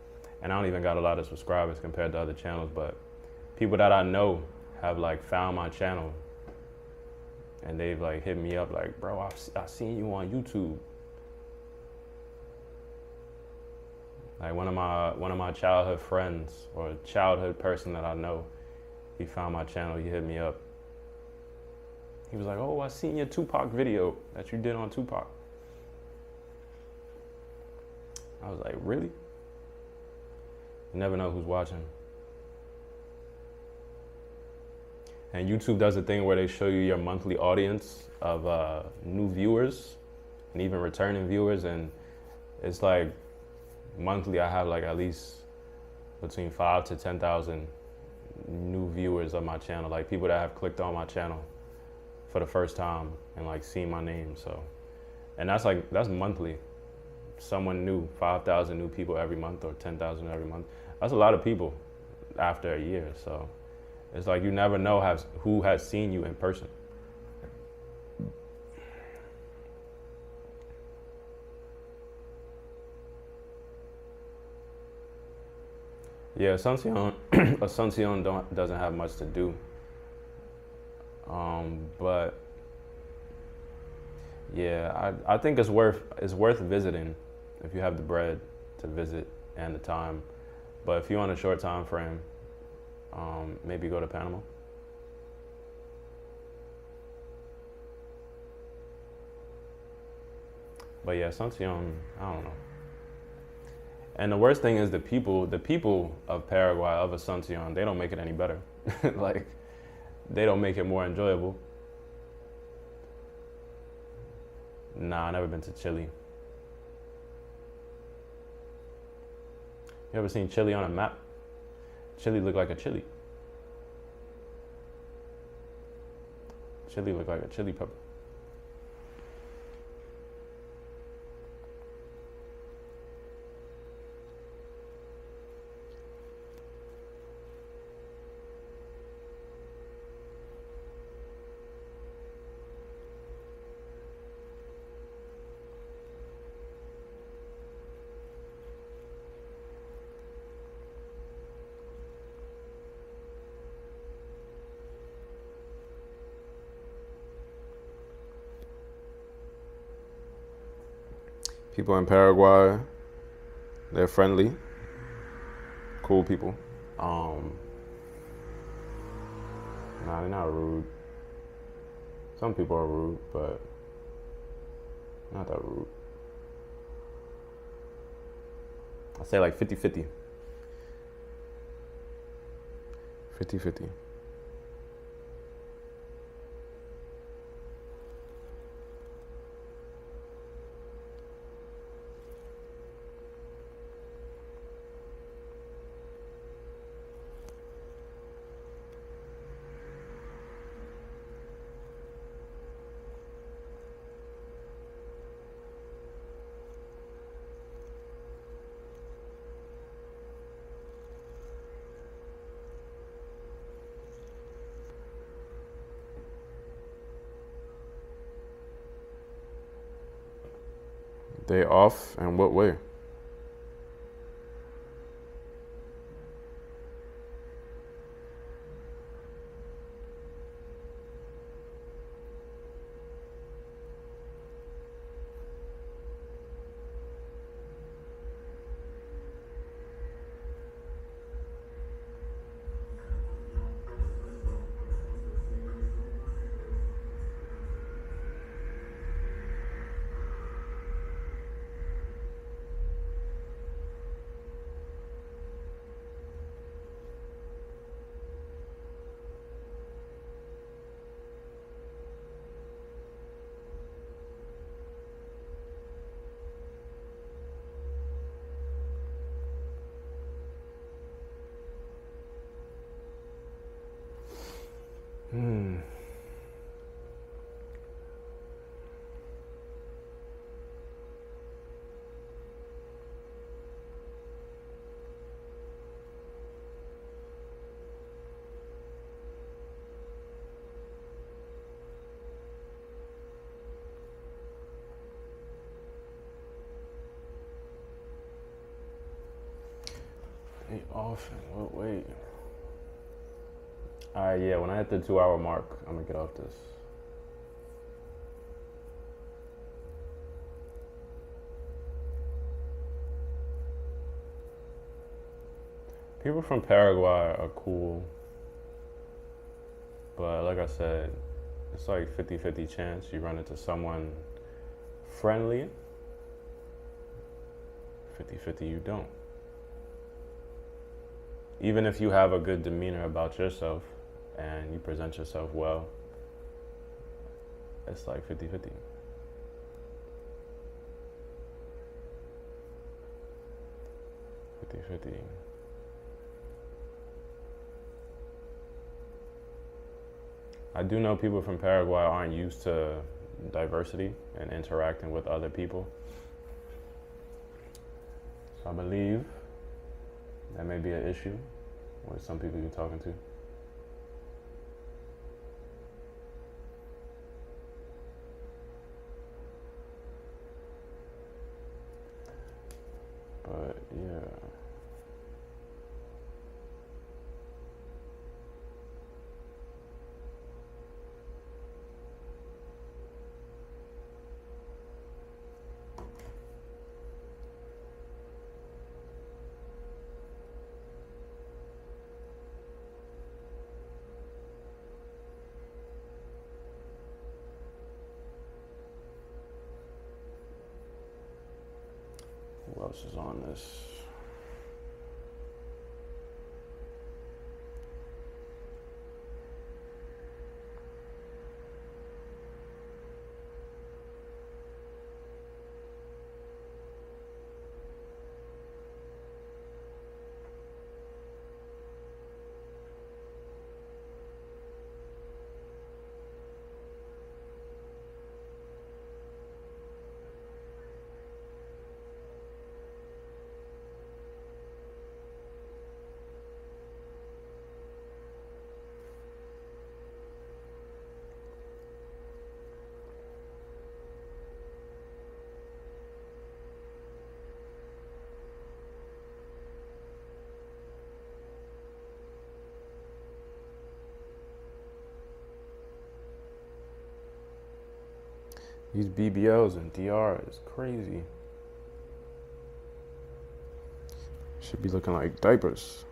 and I don't even got a lot of subscribers compared to other channels, but people that I know have like found my channel. And they've like hit me up like, bro, I seen you on YouTube. Like one of my childhood friends or a childhood person that I know, he found my channel, he hit me up. He was like, oh, I seen your Tupac video that you did on Tupac. I was like, really? You never know who's watching. And YouTube does a thing where they show you your monthly audience of new viewers and even returning viewers. And it's like monthly, I have like at least between 5 to 10,000 new viewers of my channel, like people that have clicked on my channel for the first time and like seen my name. So, and that's monthly. Someone new, 5,000 new people every month or 10,000 every month. That's a lot of people after a year. So it's like you never know who has seen you in person. Yeah, Asuncion doesn't have much to do. But yeah, I think it's worth visiting if you have the bread to visit and the time. But if you're on a short time frame, maybe go to Panama. But yeah, Asuncion, I don't know. And the worst thing is the people of Paraguay, of Asuncion, they don't make it any better. Like, they don't make it more enjoyable. Nah, I never been to Chile. You ever seen Chile on a map? Chile look like a chili. Chile look like a chili pepper. People in Paraguay, they're friendly, cool people. Nah, they're not rude. Some people are rude, but not that rude. I say like 50-50. 50-50. Day off, and what way? Day off, and what way? Alright, yeah, when I hit the 2 hour mark, I'm gonna get off this. People from Paraguay are cool, but like I said, it's like 50-50 chance you run into someone friendly, 50-50 you don't. Even if you have a good demeanor about yourself, and you present yourself well, it's like 50-50. I do know people from Paraguay aren't used to diversity and interacting with other people. So I believe that may be an issue with some people you're talking to. But yeah. Who else is on this? These BBLs and DR is crazy. Should be looking like diapers.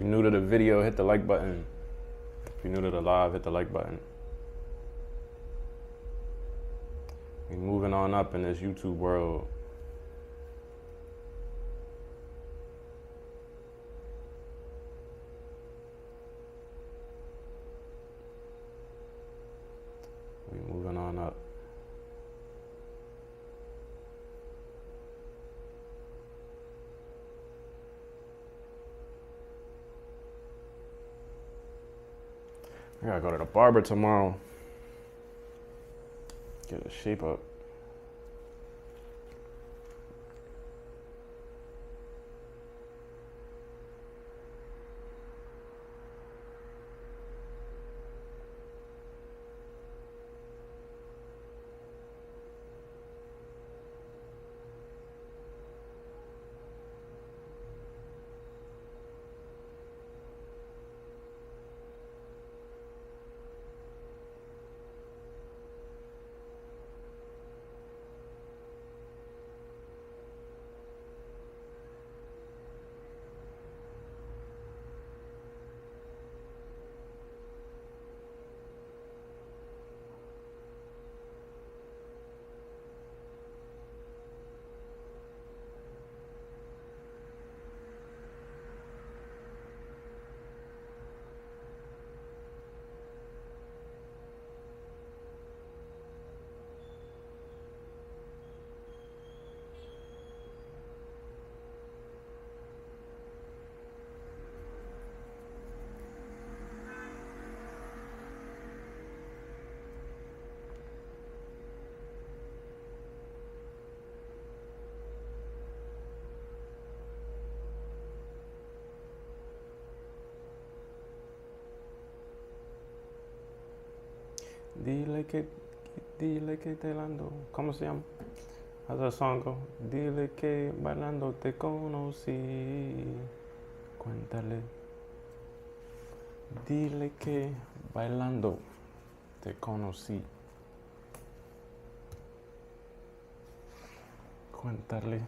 If you're new to the video, hit the like button. If you're new to the live, hit the like button. We moving on up in this YouTube world. We moving on up. I gotta go to the barber tomorrow. Get a shape up. Dile que te lando. ¿Cómo se llama? How's that song go? Dile que bailando te conocí. Cuéntale. Dile que bailando te conocí. Cuéntale.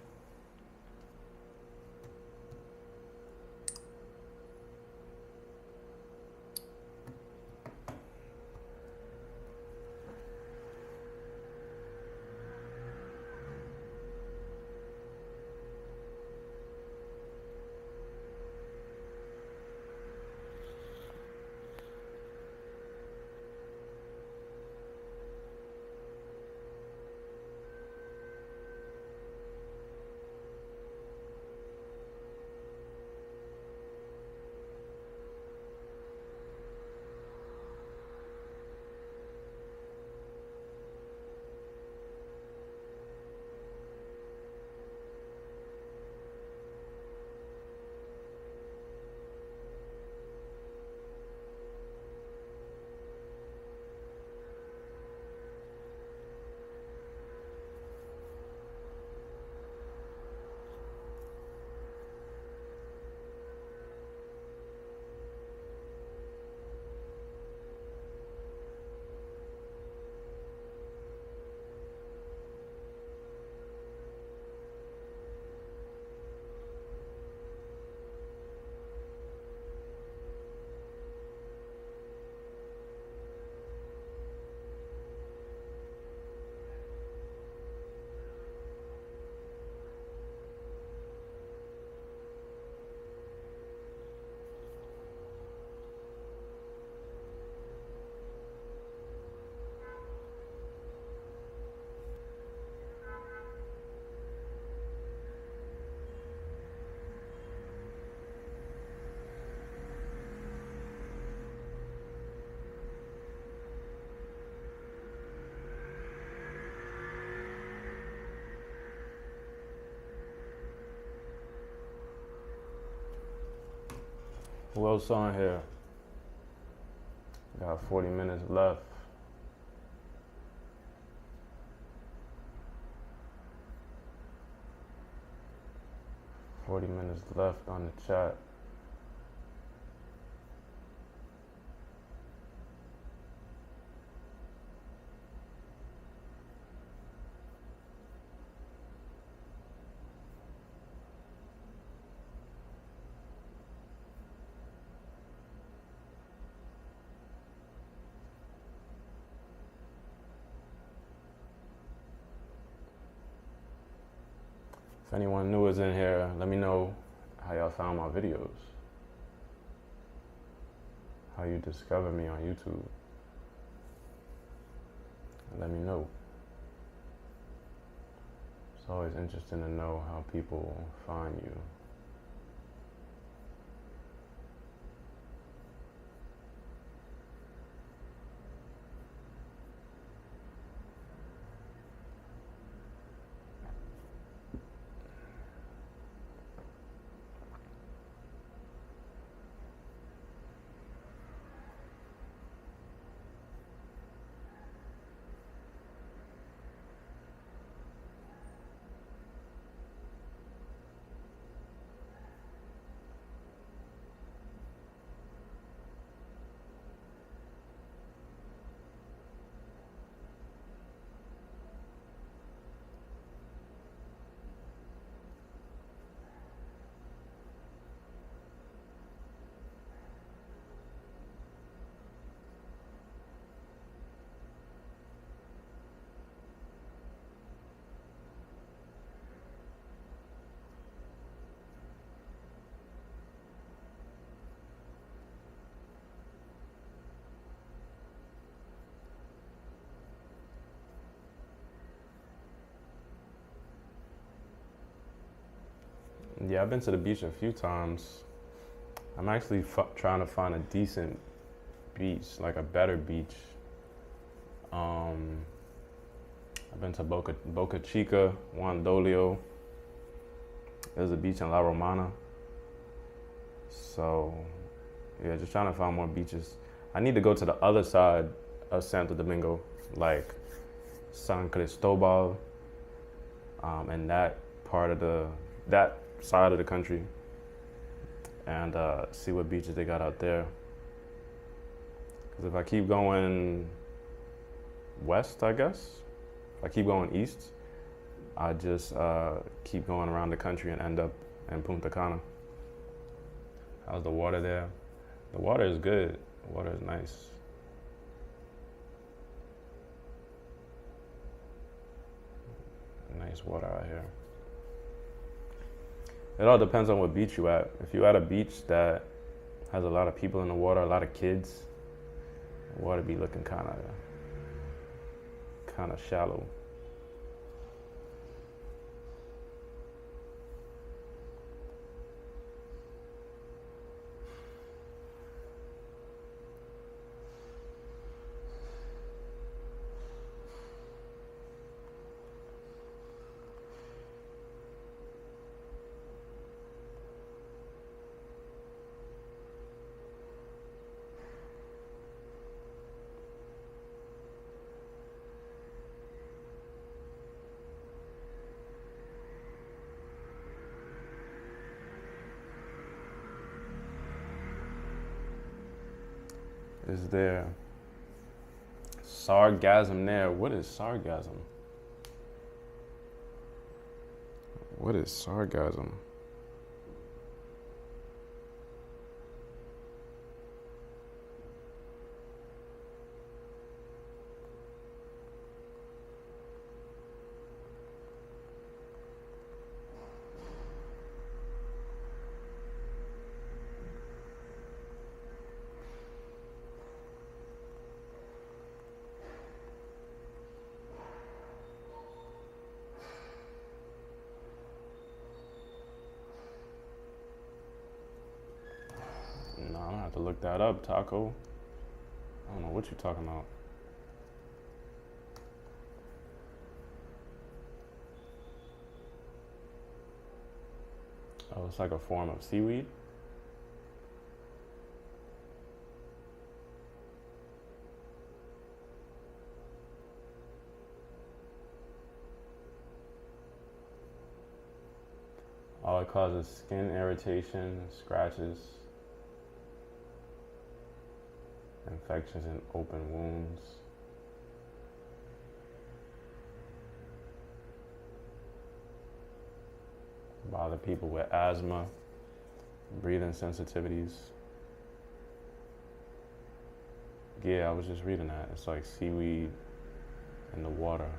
Who else on here? Got 40 minutes left. 40 minutes left on the chat. If anyone new is in here, let me know how y'all found my videos. How you discovered me on YouTube. Let me know. It's always interesting to know how people find you. Yeah, I've been to the beach a few times. I'm actually trying to find a decent beach, like a better beach. I've been to Boca Chica, Juan Dolio. There's a beach in La Romana. So, yeah, just trying to find more beaches. I need to go to the other side of Santo Domingo, like San Cristobal, and that part of that side of the country, and see what beaches they got out there. Because if I keep going west, I guess, if I keep going east, I just keep going around the country and end up in Punta Cana. How's the water there? The water is good. The water is nice. Nice water out here. It all depends on what beach you at. If you at a beach that has a lot of people in the water, a lot of kids, the water be looking kind of shallow. Is there sargasm there? What is sargasm? What is sargasm? No, I'm gonna have to look that up, Taco. I don't know what you're talking about. Oh, it's like a form of seaweed? Oh, it causes skin irritation, scratches, infections in open wounds. Bother people with asthma, breathing sensitivities. Yeah, I was just reading that. It's like seaweed in the water.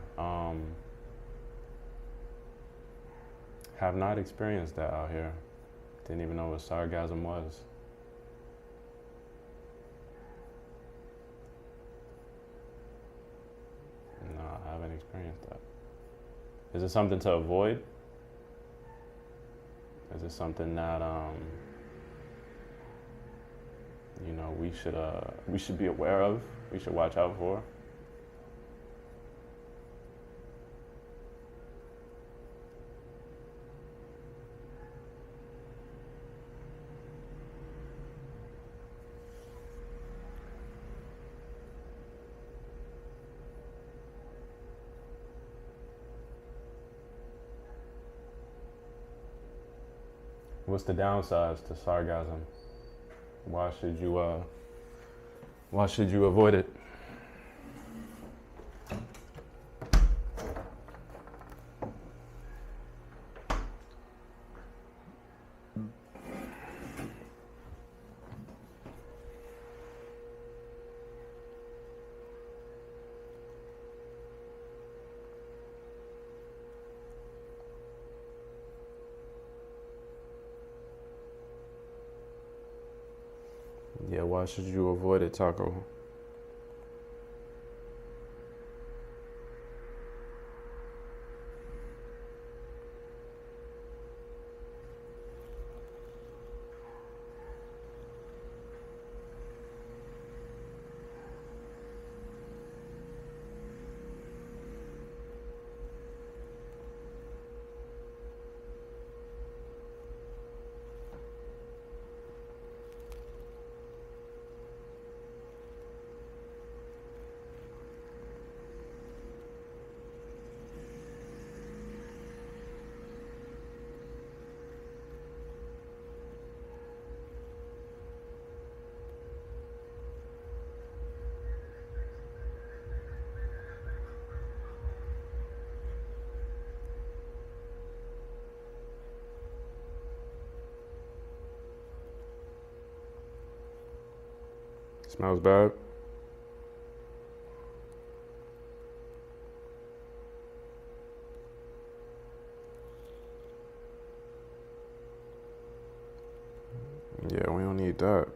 Have not experienced that out here. Didn't even know what sargasm was. No, I haven't experienced that. Is it something to avoid? Is it something that we should be aware of? We should watch out for? What's the downsides to sargasm? Why should you avoid it? Yeah, why should you avoid it, Taco? Smells bad. Yeah, we don't need that.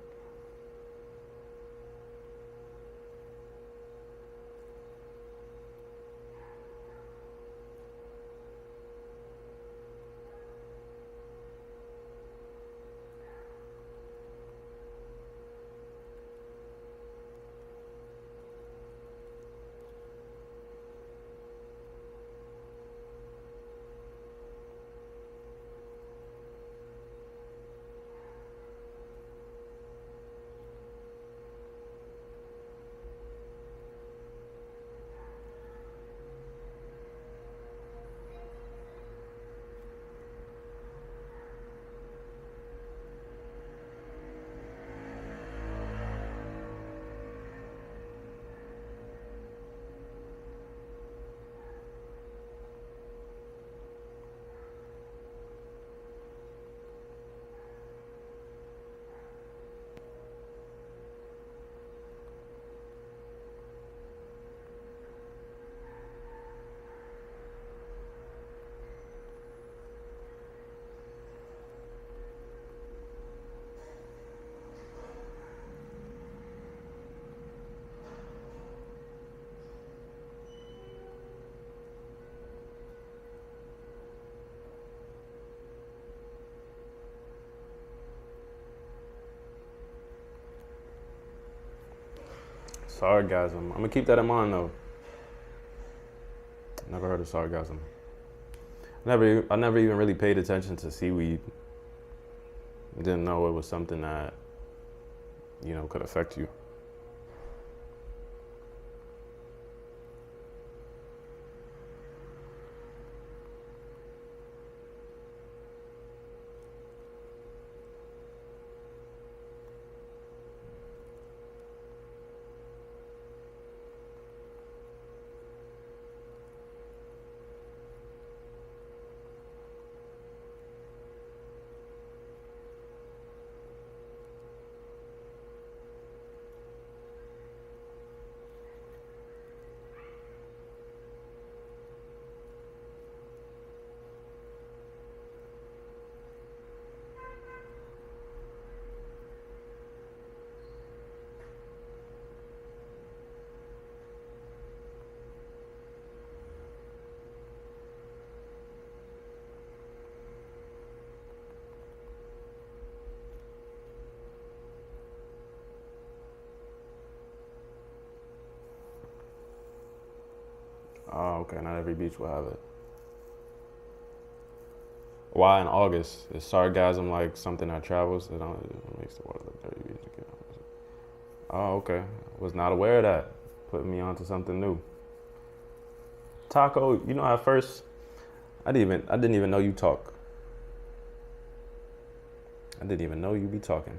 Sargasm. I'm gonna keep that in mind though. Never heard of sargasm. I never even really paid attention to seaweed. Didn't know it was something that, could affect you. Oh, okay. Not every beach will have it. Why in August? Is sargasm like something that travels? It makes the water look dirty. Oh, okay. Was not aware of that. Putting me onto something new. Taco, at first I didn't even know you talk. I didn't even know you be talking.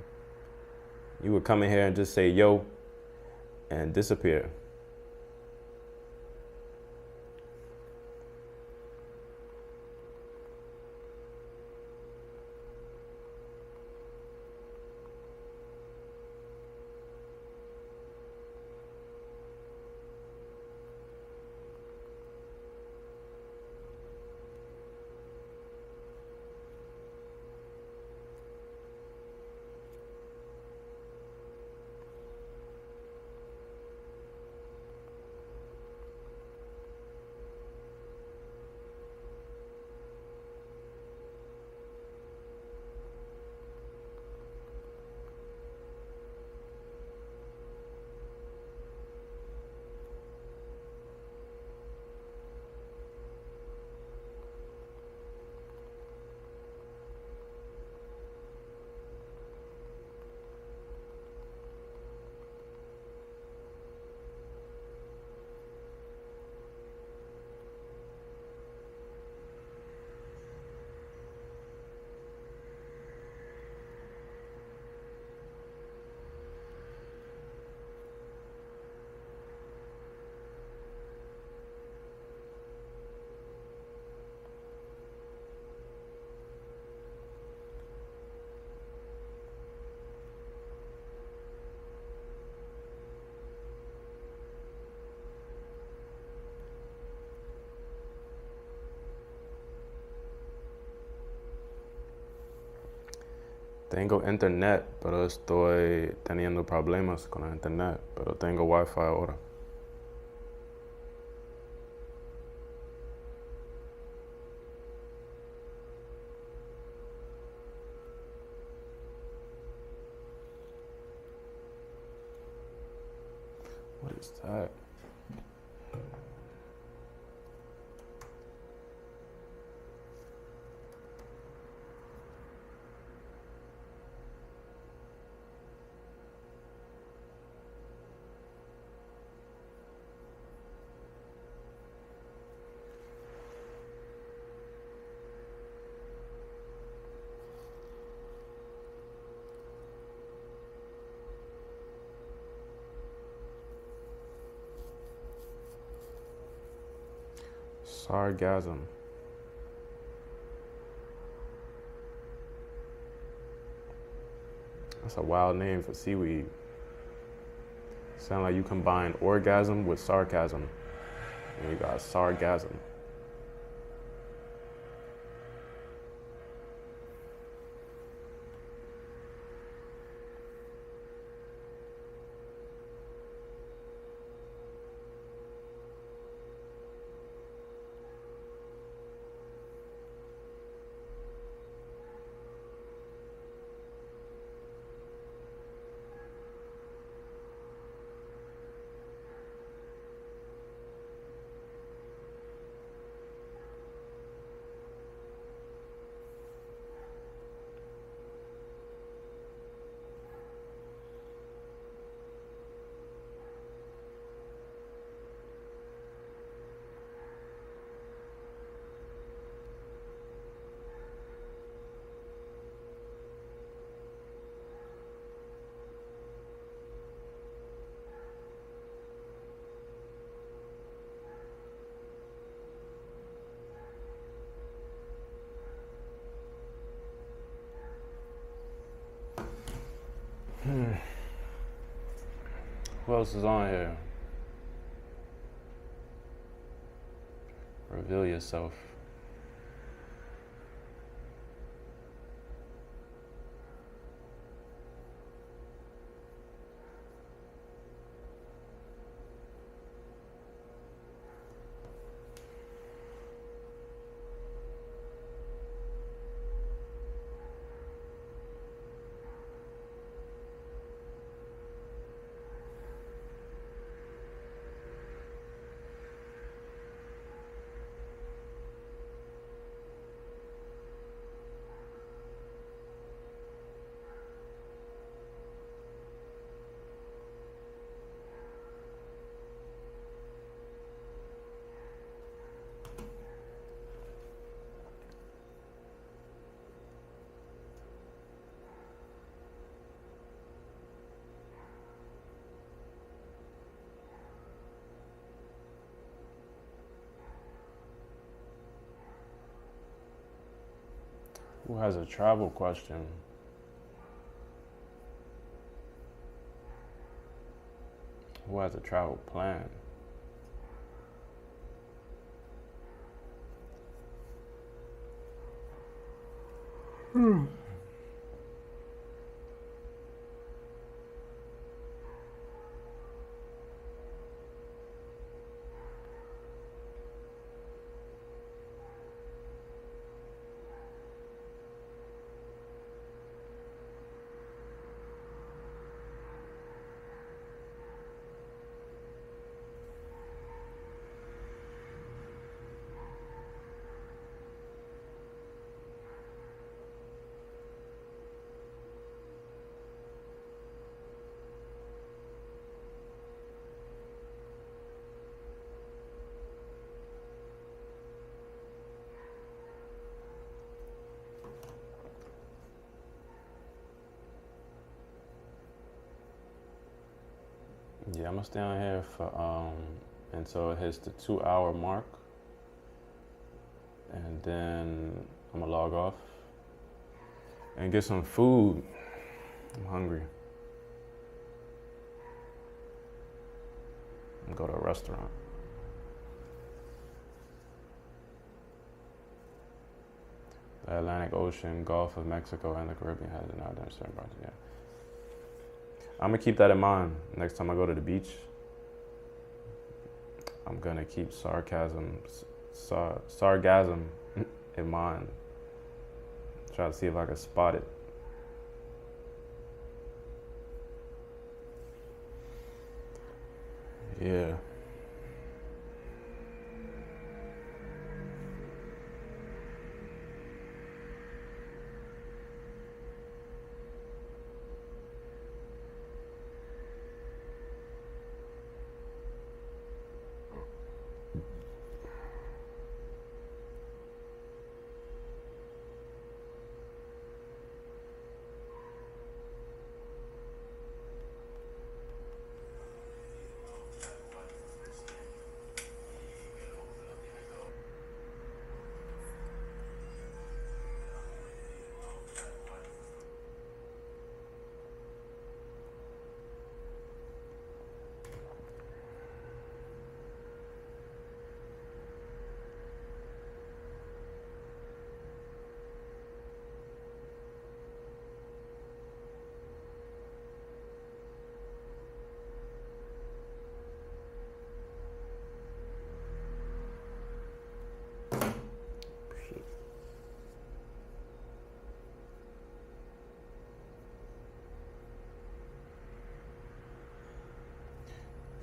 You would come in here and just say yo and disappear. Tengo internet, pero estoy teniendo problemas con el internet, pero tengo wifi ahora. What is that? Sargasm. That's a wild name for seaweed. Sound like you combine orgasm with sarcasm. And you got sargasm. Who else is on here? Reveal yourself. Who has a travel question? Who has a travel plan? Yeah, I'm gonna stay on here for until it hits the 2 hour mark, and then I'm gonna log off and get some food. I'm hungry. And go to a restaurant. The Atlantic Ocean, Gulf of Mexico, and the Caribbean has an outdoor certain parts. Yeah. I'm gonna keep that in mind next time I go to the beach. I'm gonna keep sargasm in mind. Try to see if I can spot it. Yeah.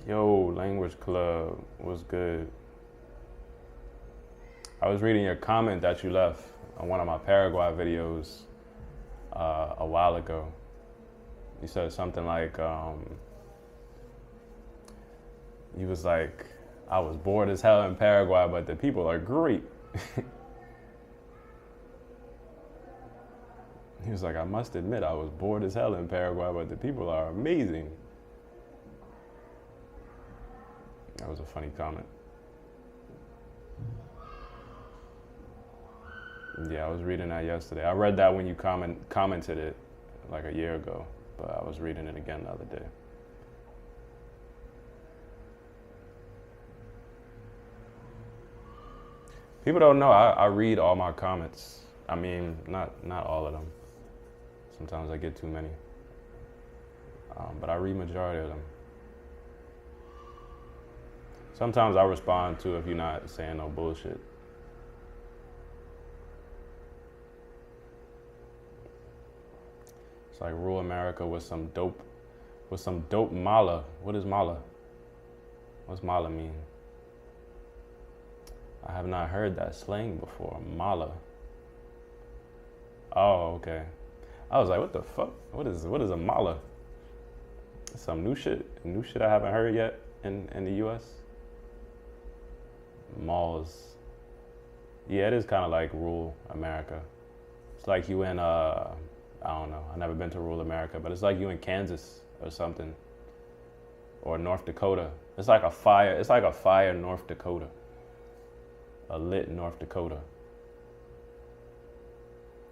Yo, Language Club was good. I was reading your comment that you left on one of my Paraguay videos a while ago. You said something like, you was like, I was bored as hell in Paraguay, but the people are great. He was like, I must admit, I was bored as hell in Paraguay, but the people are amazing. That was a funny comment. Yeah, I was reading that yesterday. I read that when you commented it like a year ago, but I was reading it again the other day. People don't know I read all my comments. I mean, not all of them. Sometimes I get too many, but I read majority of them. Sometimes I respond to if you're not saying no bullshit. It's like rural America with some dope mala. What is mala? What's mala mean? I have not heard that slang before. Mala. Oh, okay. I was like, what the fuck? What is a mala? Some new shit I haven't heard yet in the US. Malls. Yeah, it is kind of like rural America. It's like you in I don't know. I've never been to rural America, but it's like you in Kansas or something, or North Dakota. It's like a fire North Dakota, a lit North Dakota,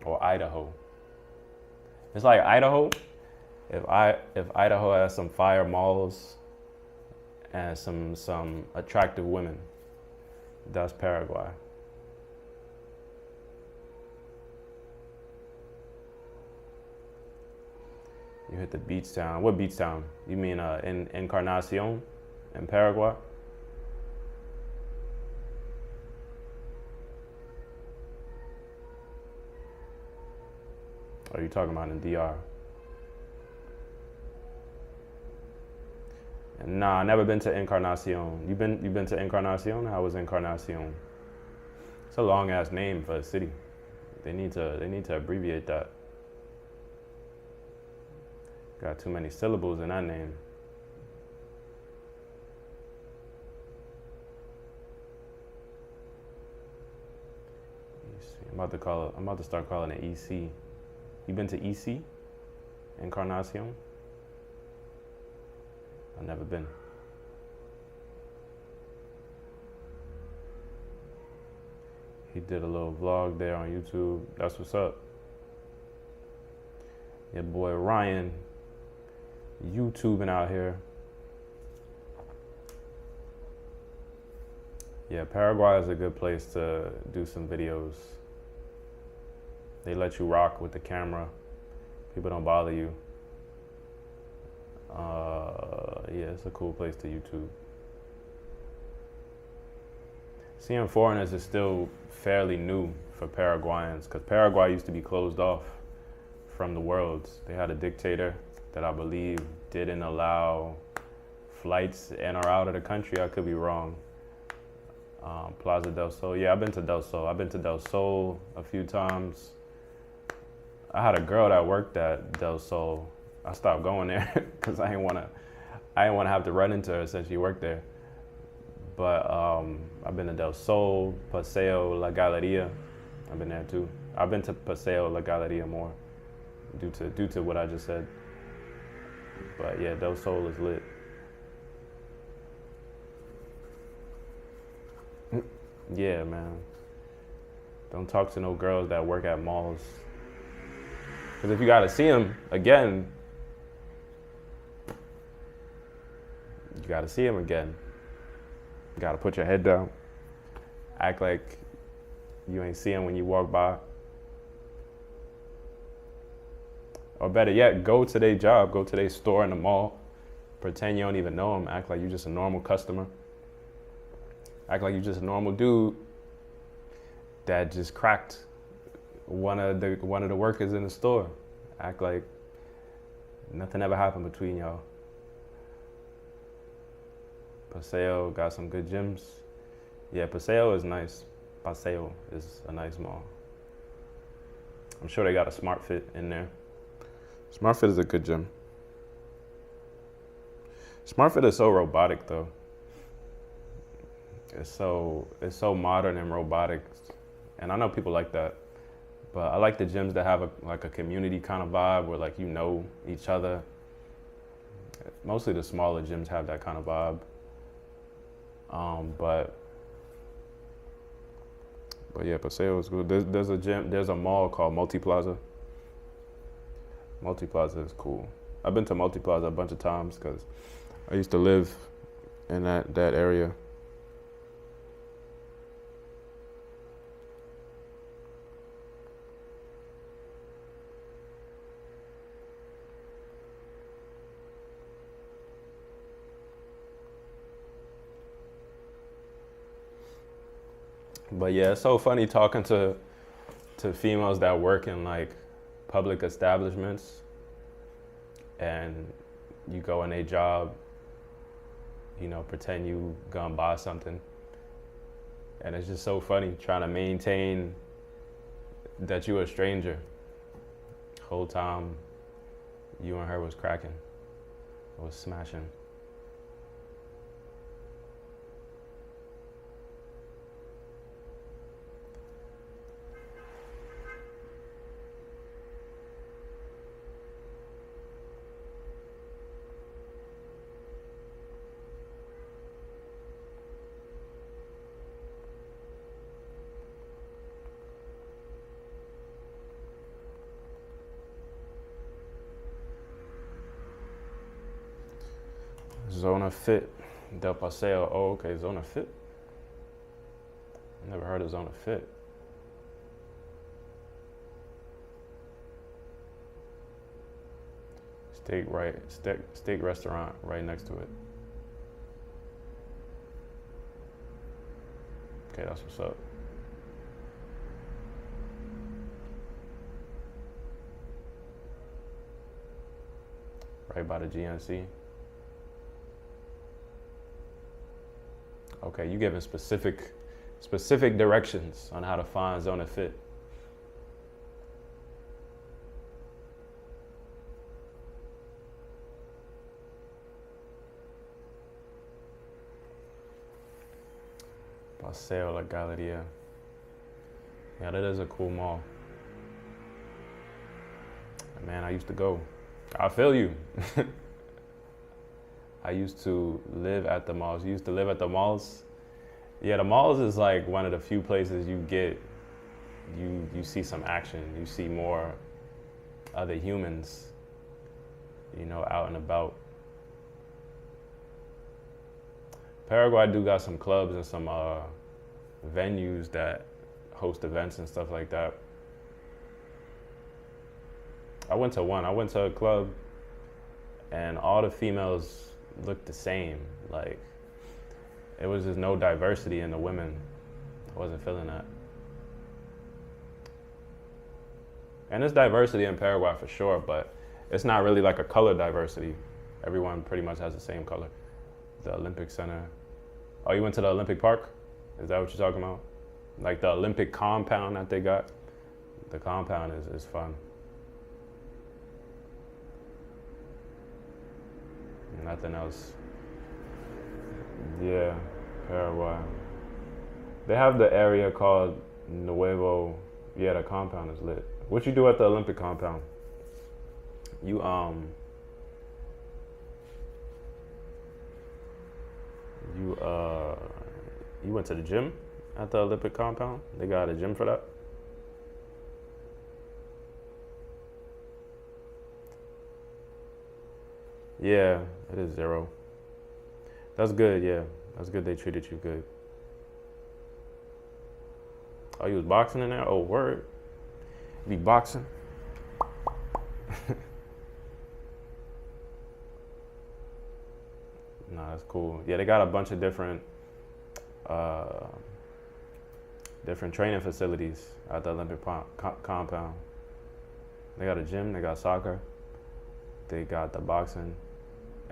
or Idaho. It's like Idaho. If Idaho has some fire malls and some attractive women, that's Paraguay. You hit the beach town. What beach town? You mean in Encarnacion in Paraguay? Or are you talking about in DR? Nah, I never been to Encarnacion. You been to Encarnacion? How was Encarnacion? It's a long ass name for a city. They need to abbreviate that. Got too many syllables in that name. I'm about to start calling it EC. You been to EC? Encarnacion? I've never been. He did a little vlog there on YouTube. That's what's up. Your boy Ryan, YouTubing out here. Yeah, Paraguay is a good place to do some videos. They let you rock with the camera. People don't bother you. Yeah, it's a cool place to YouTube. Seeing foreigners is still fairly new for Paraguayans because Paraguay used to be closed off from the world. They had a dictator that I believe didn't allow flights in or out of the country. I could be wrong. Plaza del Sol. Yeah, I've been to Del Sol. I've been to Del Sol a few times. I had a girl that worked at Del Sol. I stopped going there because I didn't want to have to run into her since she worked there. But I've been to Del Sol, Paseo La Galeria. I've been there too. I've been to Paseo La Galeria more due to what I just said. But yeah, Del Sol is lit. Yeah, man. Don't talk to no girls that work at malls. Because if you got to see them again, you got to see them again. You got to put your head down. Act like you ain't see them when you walk by. Or better yet, go to their job, go to their store in the mall. Pretend you don't even know them. Act like you're just a normal customer. Act like you're just a normal dude that just cracked one of the workers in the store. Act like nothing ever happened between y'all. Paseo got some good gyms. Yeah, Paseo is nice. Paseo is a nice mall. I'm sure they got a Smart Fit in there. Smart Fit is a good gym. Smart Fit is so robotic though. It's so modern and robotic, and I know people like that. But I like the gyms that have a community kind of vibe where like you know each other. Mostly the smaller gyms have that kind of vibe. But yeah, Paseo is good. There's a mall called Multiplaza. Multiplaza is cool. I've been to Multiplaza a bunch of times because I used to live in that area. But yeah, it's so funny talking to females that work in like public establishments, and you go in a job, you know, pretend you gonna buy something, and it's just so funny trying to maintain that you a stranger. Whole time, you and her was cracking, was smashing. Zona Fit, Del Paseo. Oh, okay, Zona Fit. Never heard of Zona Fit. Steak restaurant right next to it. Okay, that's what's up. Right by the GNC. Okay, you giving specific directions on how to find Zona Fit. Paseo La Galeria. Yeah, that is a cool mall. Man, I used to go. I feel you. I used to live at the malls. You used to live at the malls? Yeah, the malls is like one of the few places you see some action. You see more other humans, you know, out and about. Paraguay do got some clubs and some venues that host events and stuff like that. I went to one. I went to a club, and all the females looked the same. Like it was just no diversity in the women. I wasn't feeling that. And there's diversity in Paraguay for sure, but it's not really like a color diversity. Everyone pretty much has the same color. The Olympic Center. Oh, you went to the Olympic Park? Is that what you're talking about? Like the Olympic compound that they got? The compound is fun. Nothing else. Yeah, Paraguay. They have the area called Nuevo. Yeah, the compound is lit. What you do at the Olympic compound? You you uh you went to the gym at the Olympic compound? They got a gym for that? Yeah, it is 0. That's good, yeah. That's good they treated you good. Oh, you was boxing in there? Oh, word. You be boxing? Nah, that's cool. Yeah, they got a bunch of uh, different training facilities at the Olympic compound. They got a gym, they got soccer, they got the boxing,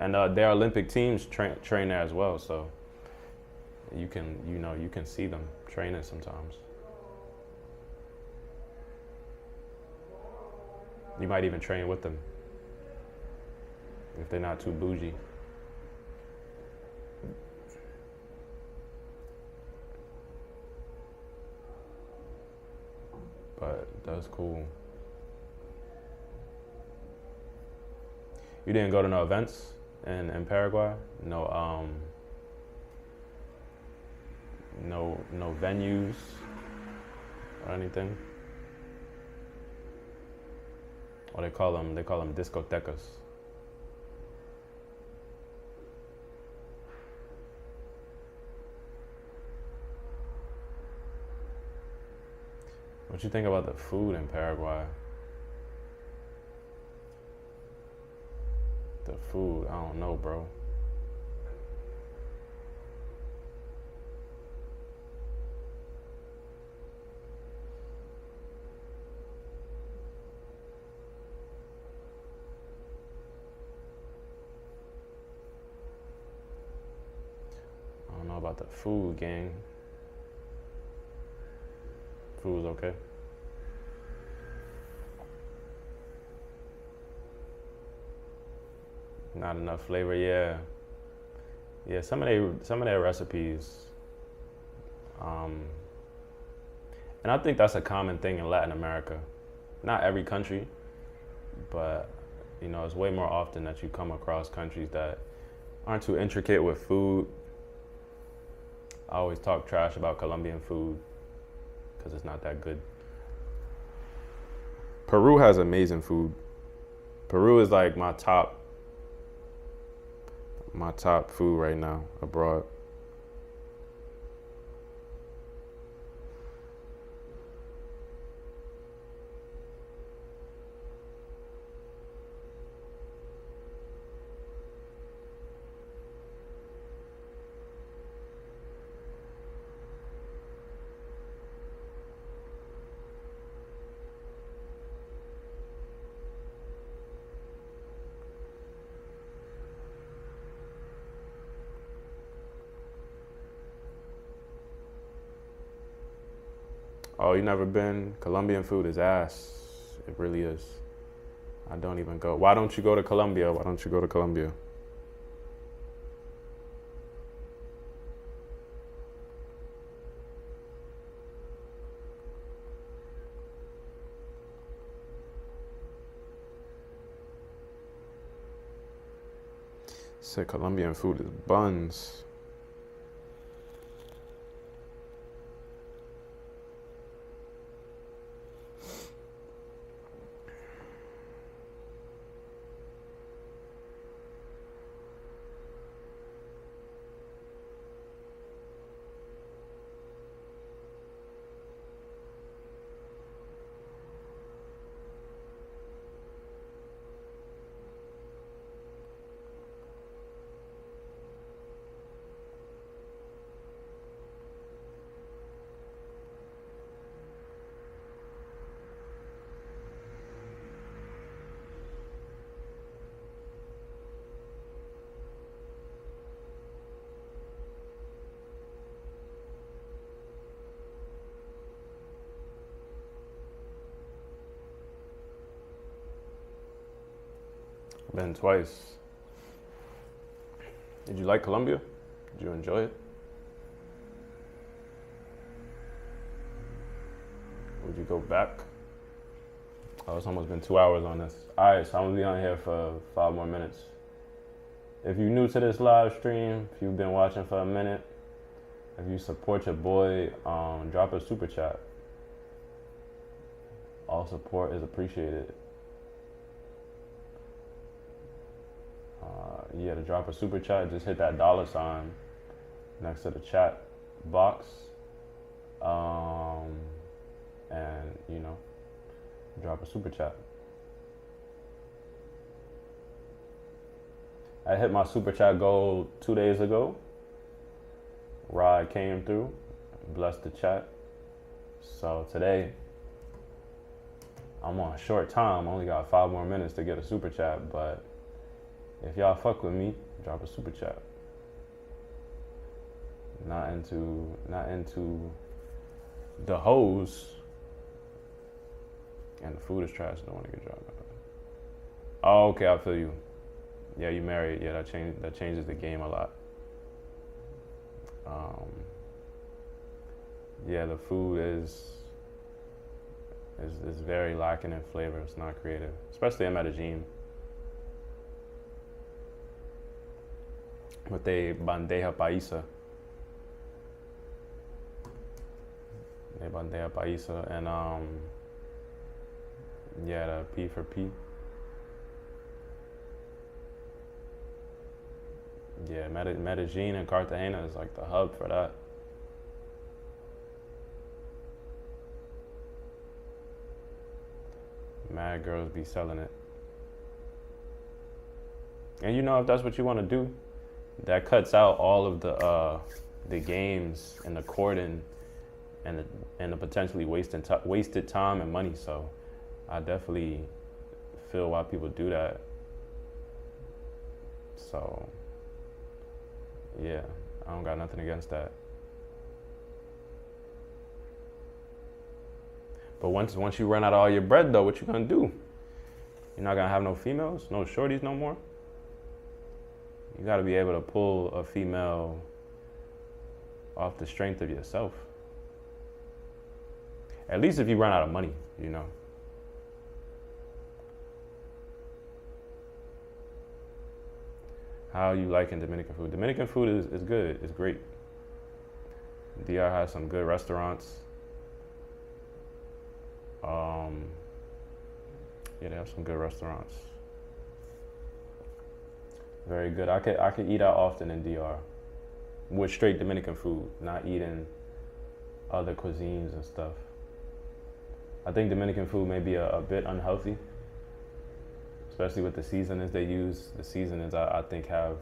and their Olympic teams train there as well. So you can see them training sometimes. You might even train with them if they're not too bougie. But that's cool. You didn't go to no events in Paraguay? No venues or anything? Or they call them discotecas. What you think about the food in Paraguay? The food, I don't know, bro. I don't know about the food, gang. Food's okay. Not enough flavor, yeah. Yeah, some of their recipes, um, and I think that's a common thing in Latin America. Not every country, but it's way more often that you come across countries that aren't too intricate with food. I always talk trash about Colombian food because it's not that good. Peru has amazing food. Peru is like my top food right now abroad. Oh, you never been? Colombian food is ass. It really is. I don't even go. Why don't you go to Colombia? Why don't you go to Colombia? Said Colombian food is buns. Been twice. Did you like Colombia? Did you enjoy it? Would you go back? Oh, it's almost been 2 hours on this. All right, so I'm gonna be on here for 5 more minutes. If you're new to this live stream, if you've been watching for a minute, if you support your boy, drop a super chat. All support is appreciated. To drop a super chat, just hit that $ next to the chat box. And, drop a super chat. I hit my super chat goal 2 days ago. Rod came through, blessed the chat. So today, I'm on a short time. I only got 5 more minutes to get a super chat, but if y'all fuck with me, drop a super chat. Not into the hoes. And the food is trash. Don't want to get dropped. Oh, okay, I feel you. Yeah, you married. Yeah, that changes the game a lot. The food is very lacking in flavor. It's not creative, especially in Medellin. With a bandeja paisa. And the P for P. Yeah, Medellin and Cartagena is like the hub for that. Mad girls be selling it. And if that's what you want to do, that cuts out all of the games and the courting and the potentially wasted time and money. So I definitely feel why people do that. So yeah, I don't got nothing against that. But once you run out of all your bread though, what you gonna do? You're not gonna have no females, no shorties no more? You gotta be able to pull a female off the strength of yourself. At least if you run out of money, How you liking Dominican food? Dominican food is good. It's great. DR has some good restaurants. They have some good restaurants. Very good. I could eat out often in DR with straight Dominican food, not eating other cuisines and stuff. I think Dominican food may be a bit unhealthy, especially with the seasonings they use. The seasonings I think have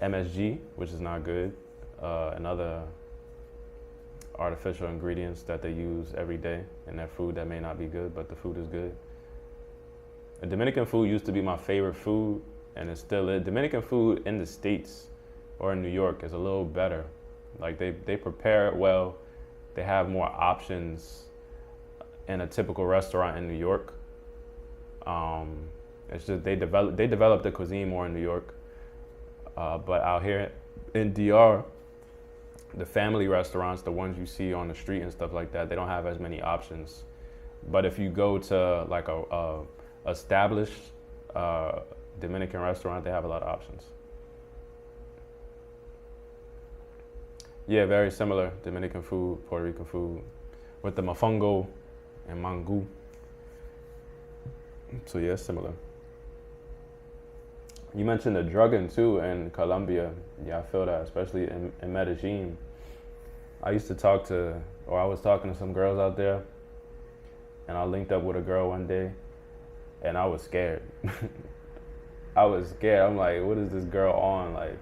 MSG, which is not good, and other artificial ingredients that they use every day in their food that may not be good, but the food is good. And Dominican food used to be my favorite food, and it still is. Dominican food in the States or in New York is a little better. Like they prepare it well. They have more options in a typical restaurant in New York. It's just they develop the cuisine more in New York. But out here in DR, the family restaurants, the ones you see on the street and stuff like that, they don't have as many options. But if you go to like a established Dominican restaurant, they have a lot of options. Yeah, very similar. Dominican food, Puerto Rican food, with the mofongo and mango. So yeah, it's similar. You mentioned the drugging too in Colombia. Yeah, I feel that, especially in Medellin. I was talking to some girls out there, and I linked up with a girl one day, and I was scared. I was scared. I'm like, what is this girl on? Like,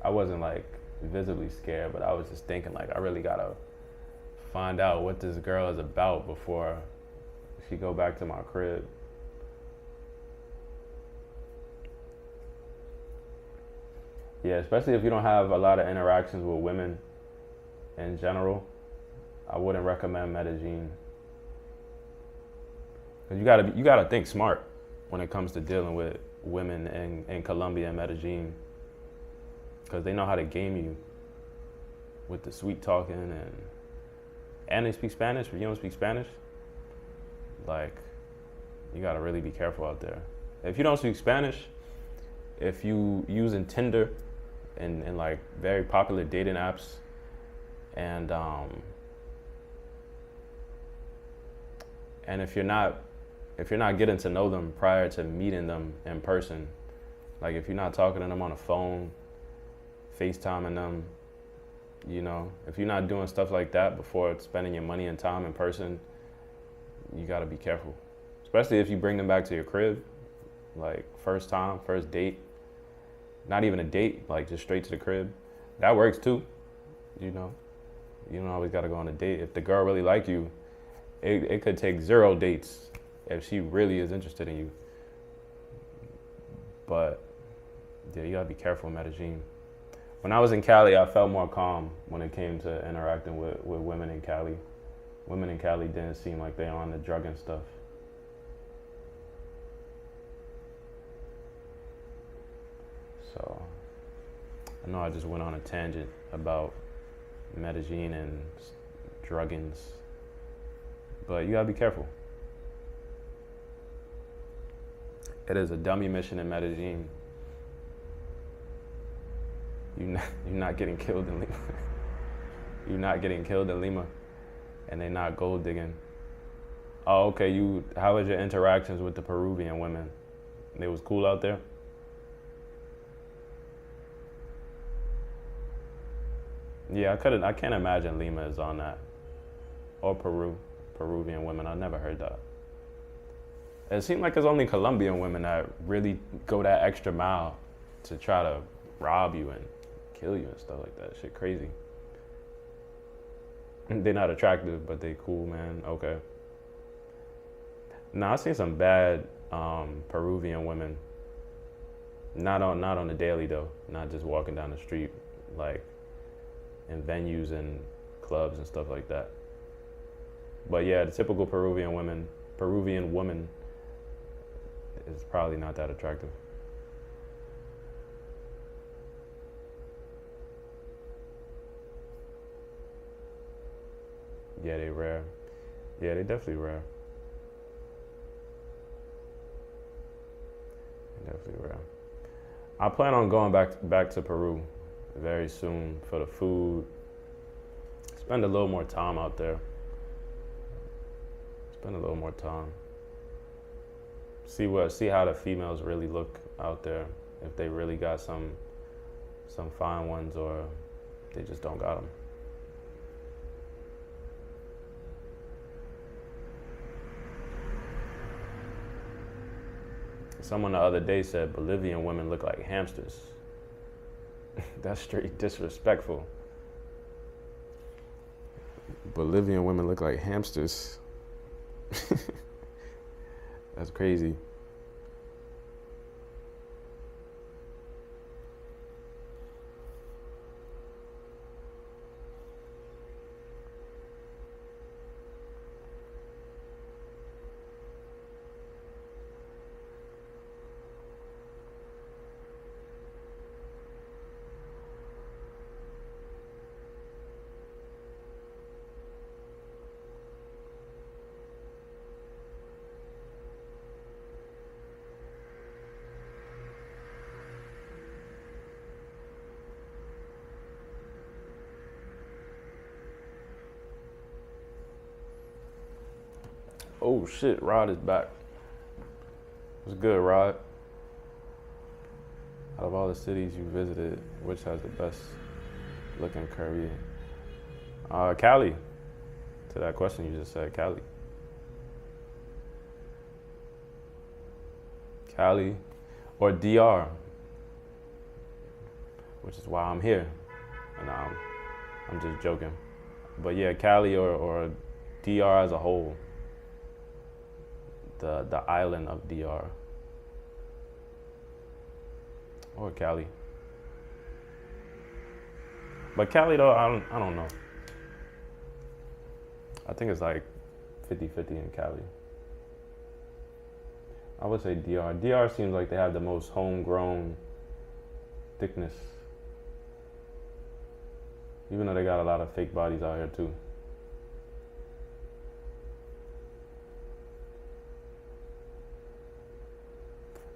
I wasn't like visibly scared, but I was just thinking like, I really gotta find out what this girl is about before she go back to my crib. Yeah, especially if you don't have a lot of interactions with women in general, I wouldn't recommend Medellin. Cause you gotta think smart. when it comes to dealing with women in Colombia and Medellin, because they know how to game you with the sweet talking, and they speak Spanish. If you don't speak Spanish, like, you gotta really be careful out there. If you don't speak Spanish, if you using Tinder and like very popular dating apps, and if you're not getting to know them prior to meeting them in person, like if you're not talking to them on the phone, FaceTiming them, you know, if you're not doing stuff like that before spending your money and time in person, you gotta be careful. Especially if you bring them back to your crib, like first time, first date, not even a date, like just straight to the crib. That works too, you know. You don't always gotta go on a date. If the girl really like you, it could take 0 dates if she really is interested in you. But yeah, you gotta be careful in Medellin. When I was in Cali, I felt more calm when it came to interacting with women in Cali. Women in Cali didn't seem like they on the drug and stuff. So I know I just went on a tangent about Medellin and druggings, but you gotta be careful. It is a dummy mission in Medellin. You're not getting killed in Lima. You're not getting killed in Lima, and they're not gold digging. Oh, okay. How was your interactions with the Peruvian women? They was cool out there? Yeah, I can't imagine Lima is on that. Or Peruvian women. I never heard that. It seemed like it's only Colombian women that really go that extra mile to try to rob you and kill you and stuff like that. Shit crazy. They're not attractive, but they cool, man. Okay. Nah, I've seen some bad Peruvian women. Not on the daily though. Not just walking down the street, like in venues and clubs and stuff like that. But yeah, the typical Peruvian woman is probably not that attractive. Yeah, they rare. Yeah, they definitely rare. Definitely rare. I plan on going back to Peru very soon for the food. Spend a little more time out there. Spend a little more time. See how the females really look out there. If they really got some fine ones, or they just don't got them. Someone the other day said Bolivian women look like hamsters. That's straight disrespectful. Bolivian women look like hamsters. That's crazy. Oh shit, Rod is back. What's good, Rod? Out of all the cities you visited, which has the best looking Caribbean? Cali. To that question you just said, Cali. Cali or DR, which is why I'm here. And I'm just joking. But yeah, Cali or DR as a whole. The island of DR. Or Cali. But Cali though, I don't know. I think it's like 50-50 in Cali. I would say DR. DR seems like they have the most homegrown thickness, even though they got a lot of fake bodies out here too.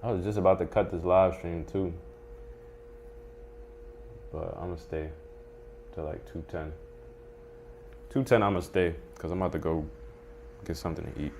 I was just about to cut this live stream too, but I'm gonna stay to like 2:10. 2:10 I'm gonna stay because I'm about to go get something to eat.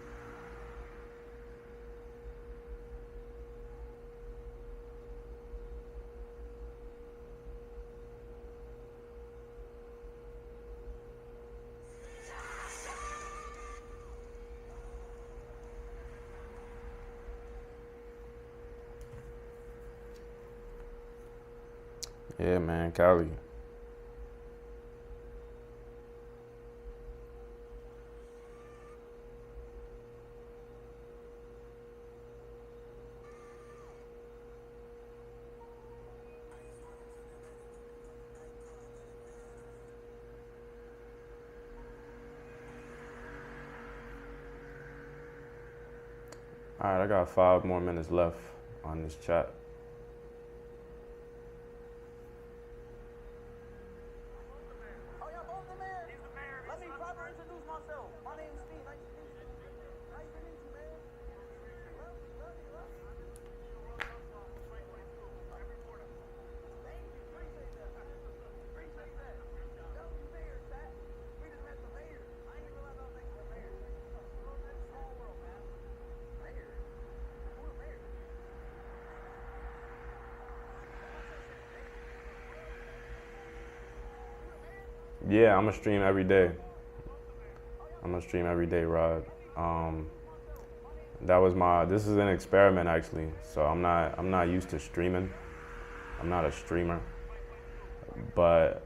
Yeah, man, Cali. All right, I got 5 more minutes left on this chat. Oh yeah, both the mayor. He's the mayor. Let me proper introduce myself. My name's Steve. Nice to meet you. Nice to meet you, man. Love you, love you, love you. Thank you. Appreciate that. Appreciate that. W mayor, chat. We just met the mayor. I didn't realize I was next to the mayor. Small world, man. Mayor? Who the mayor? Yeah, I'm gonna stream every day. I'm gonna stream every day, Rod. That was this is an experiment actually. So I'm not used to streaming. I'm not a streamer, but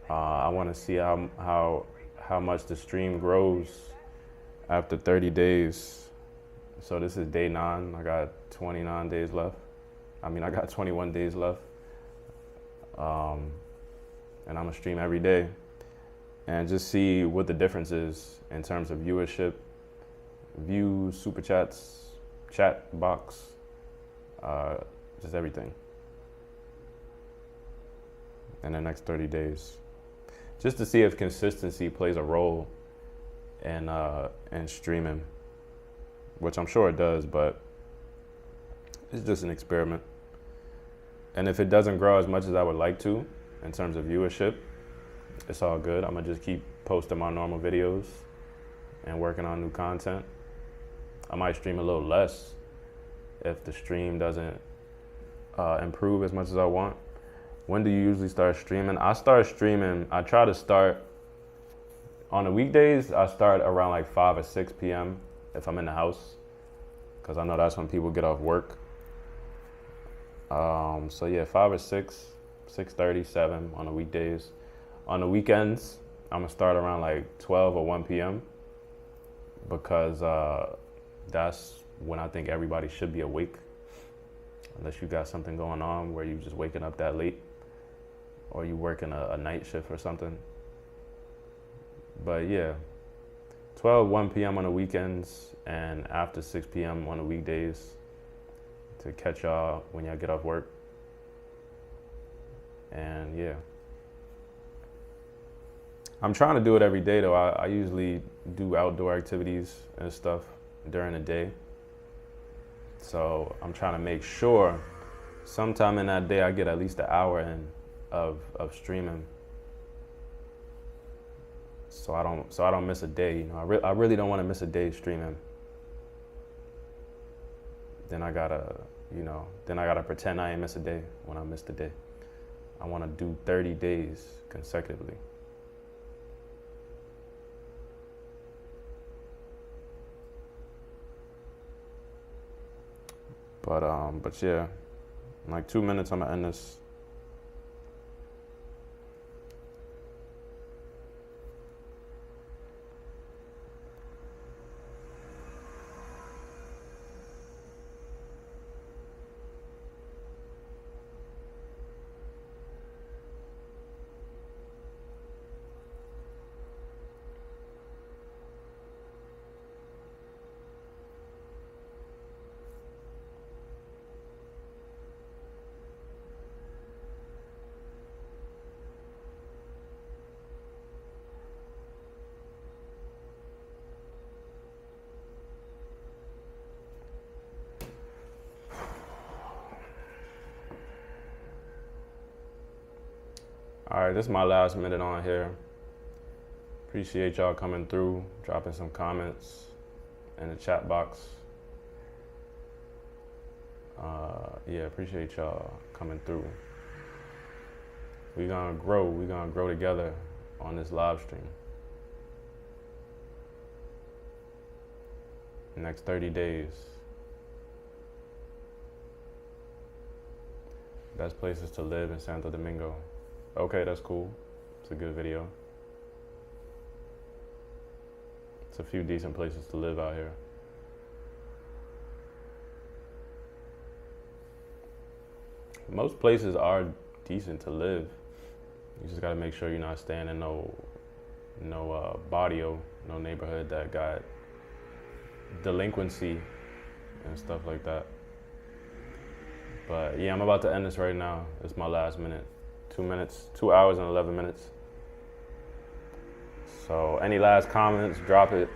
I want to see how much the stream grows after 30 days. So this is day 9. I got 29 days left. I got 21 days left. And I'm gonna stream every day and just see what the difference is in terms of viewership, views, super chats, chat box, just everything in the next 30 days. Just to see if consistency plays a role in streaming, which I'm sure it does, but it's just an experiment. And if it doesn't grow as much as I would like to in terms of viewership, it's all good. I'm gonna just keep posting my normal videos and working on new content. I might stream a little less if the stream doesn't improve as much as I want. When do you usually start streaming? I try to start on the weekdays. I start around like 5 or 6 p.m. if I'm in the house, because I know that's when people get off work. So yeah, 5 or 6, 6:30, 7 on the weekdays. On the weekends, I'm gonna start around like 12 or 1 p.m. because that's when I think everybody should be awake, unless you got something going on where you just waking up that late or you working a night shift or something. But yeah, 12, 1 p.m. on the weekends and after 6 p.m. on the weekdays to catch y'all when y'all get off work. And yeah. I'm trying to do it every day though. I usually do outdoor activities and stuff during the day. So I'm trying to make sure sometime in that day I get at least an hour in of streaming. So I don't miss a day. You know, I really don't want to miss a day streaming. Then I gotta pretend I ain't miss a day when I miss the day. I want to do 30 days consecutively. But yeah, in like 2 minutes I'm gonna end this. All right, this is my last minute on here. Appreciate y'all coming through, dropping some comments in the chat box. Yeah, appreciate y'all coming through. We're gonna grow together on this live stream. Next 30 days. Best places to live in Santo Domingo. Okay, that's cool. It's a good video. It's a few decent places to live out here. Most places are decent to live. You just gotta make sure you're not staying in no barrio, no neighborhood that got delinquency and stuff like that. But yeah, I'm about to end this right now. It's my last minute. 2 hours and 11 minutes. So any last comments, drop it.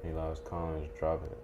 Any last comments, drop it.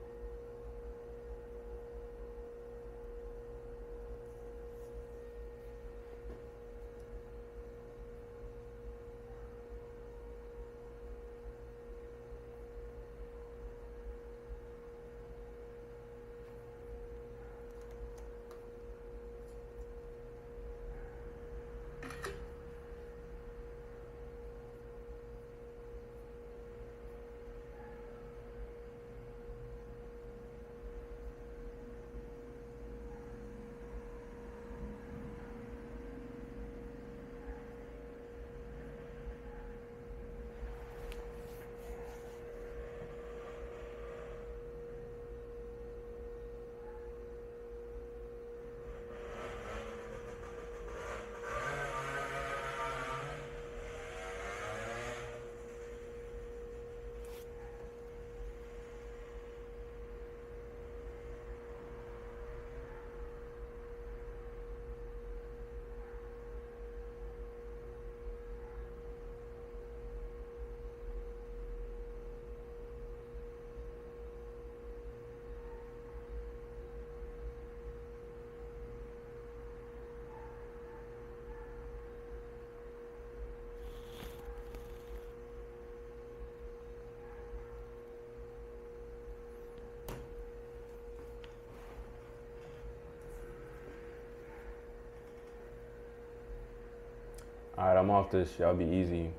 All right, I'm off this. Y'all be easy.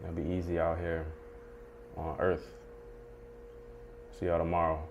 Y'all be easy out here on Earth. See y'all tomorrow.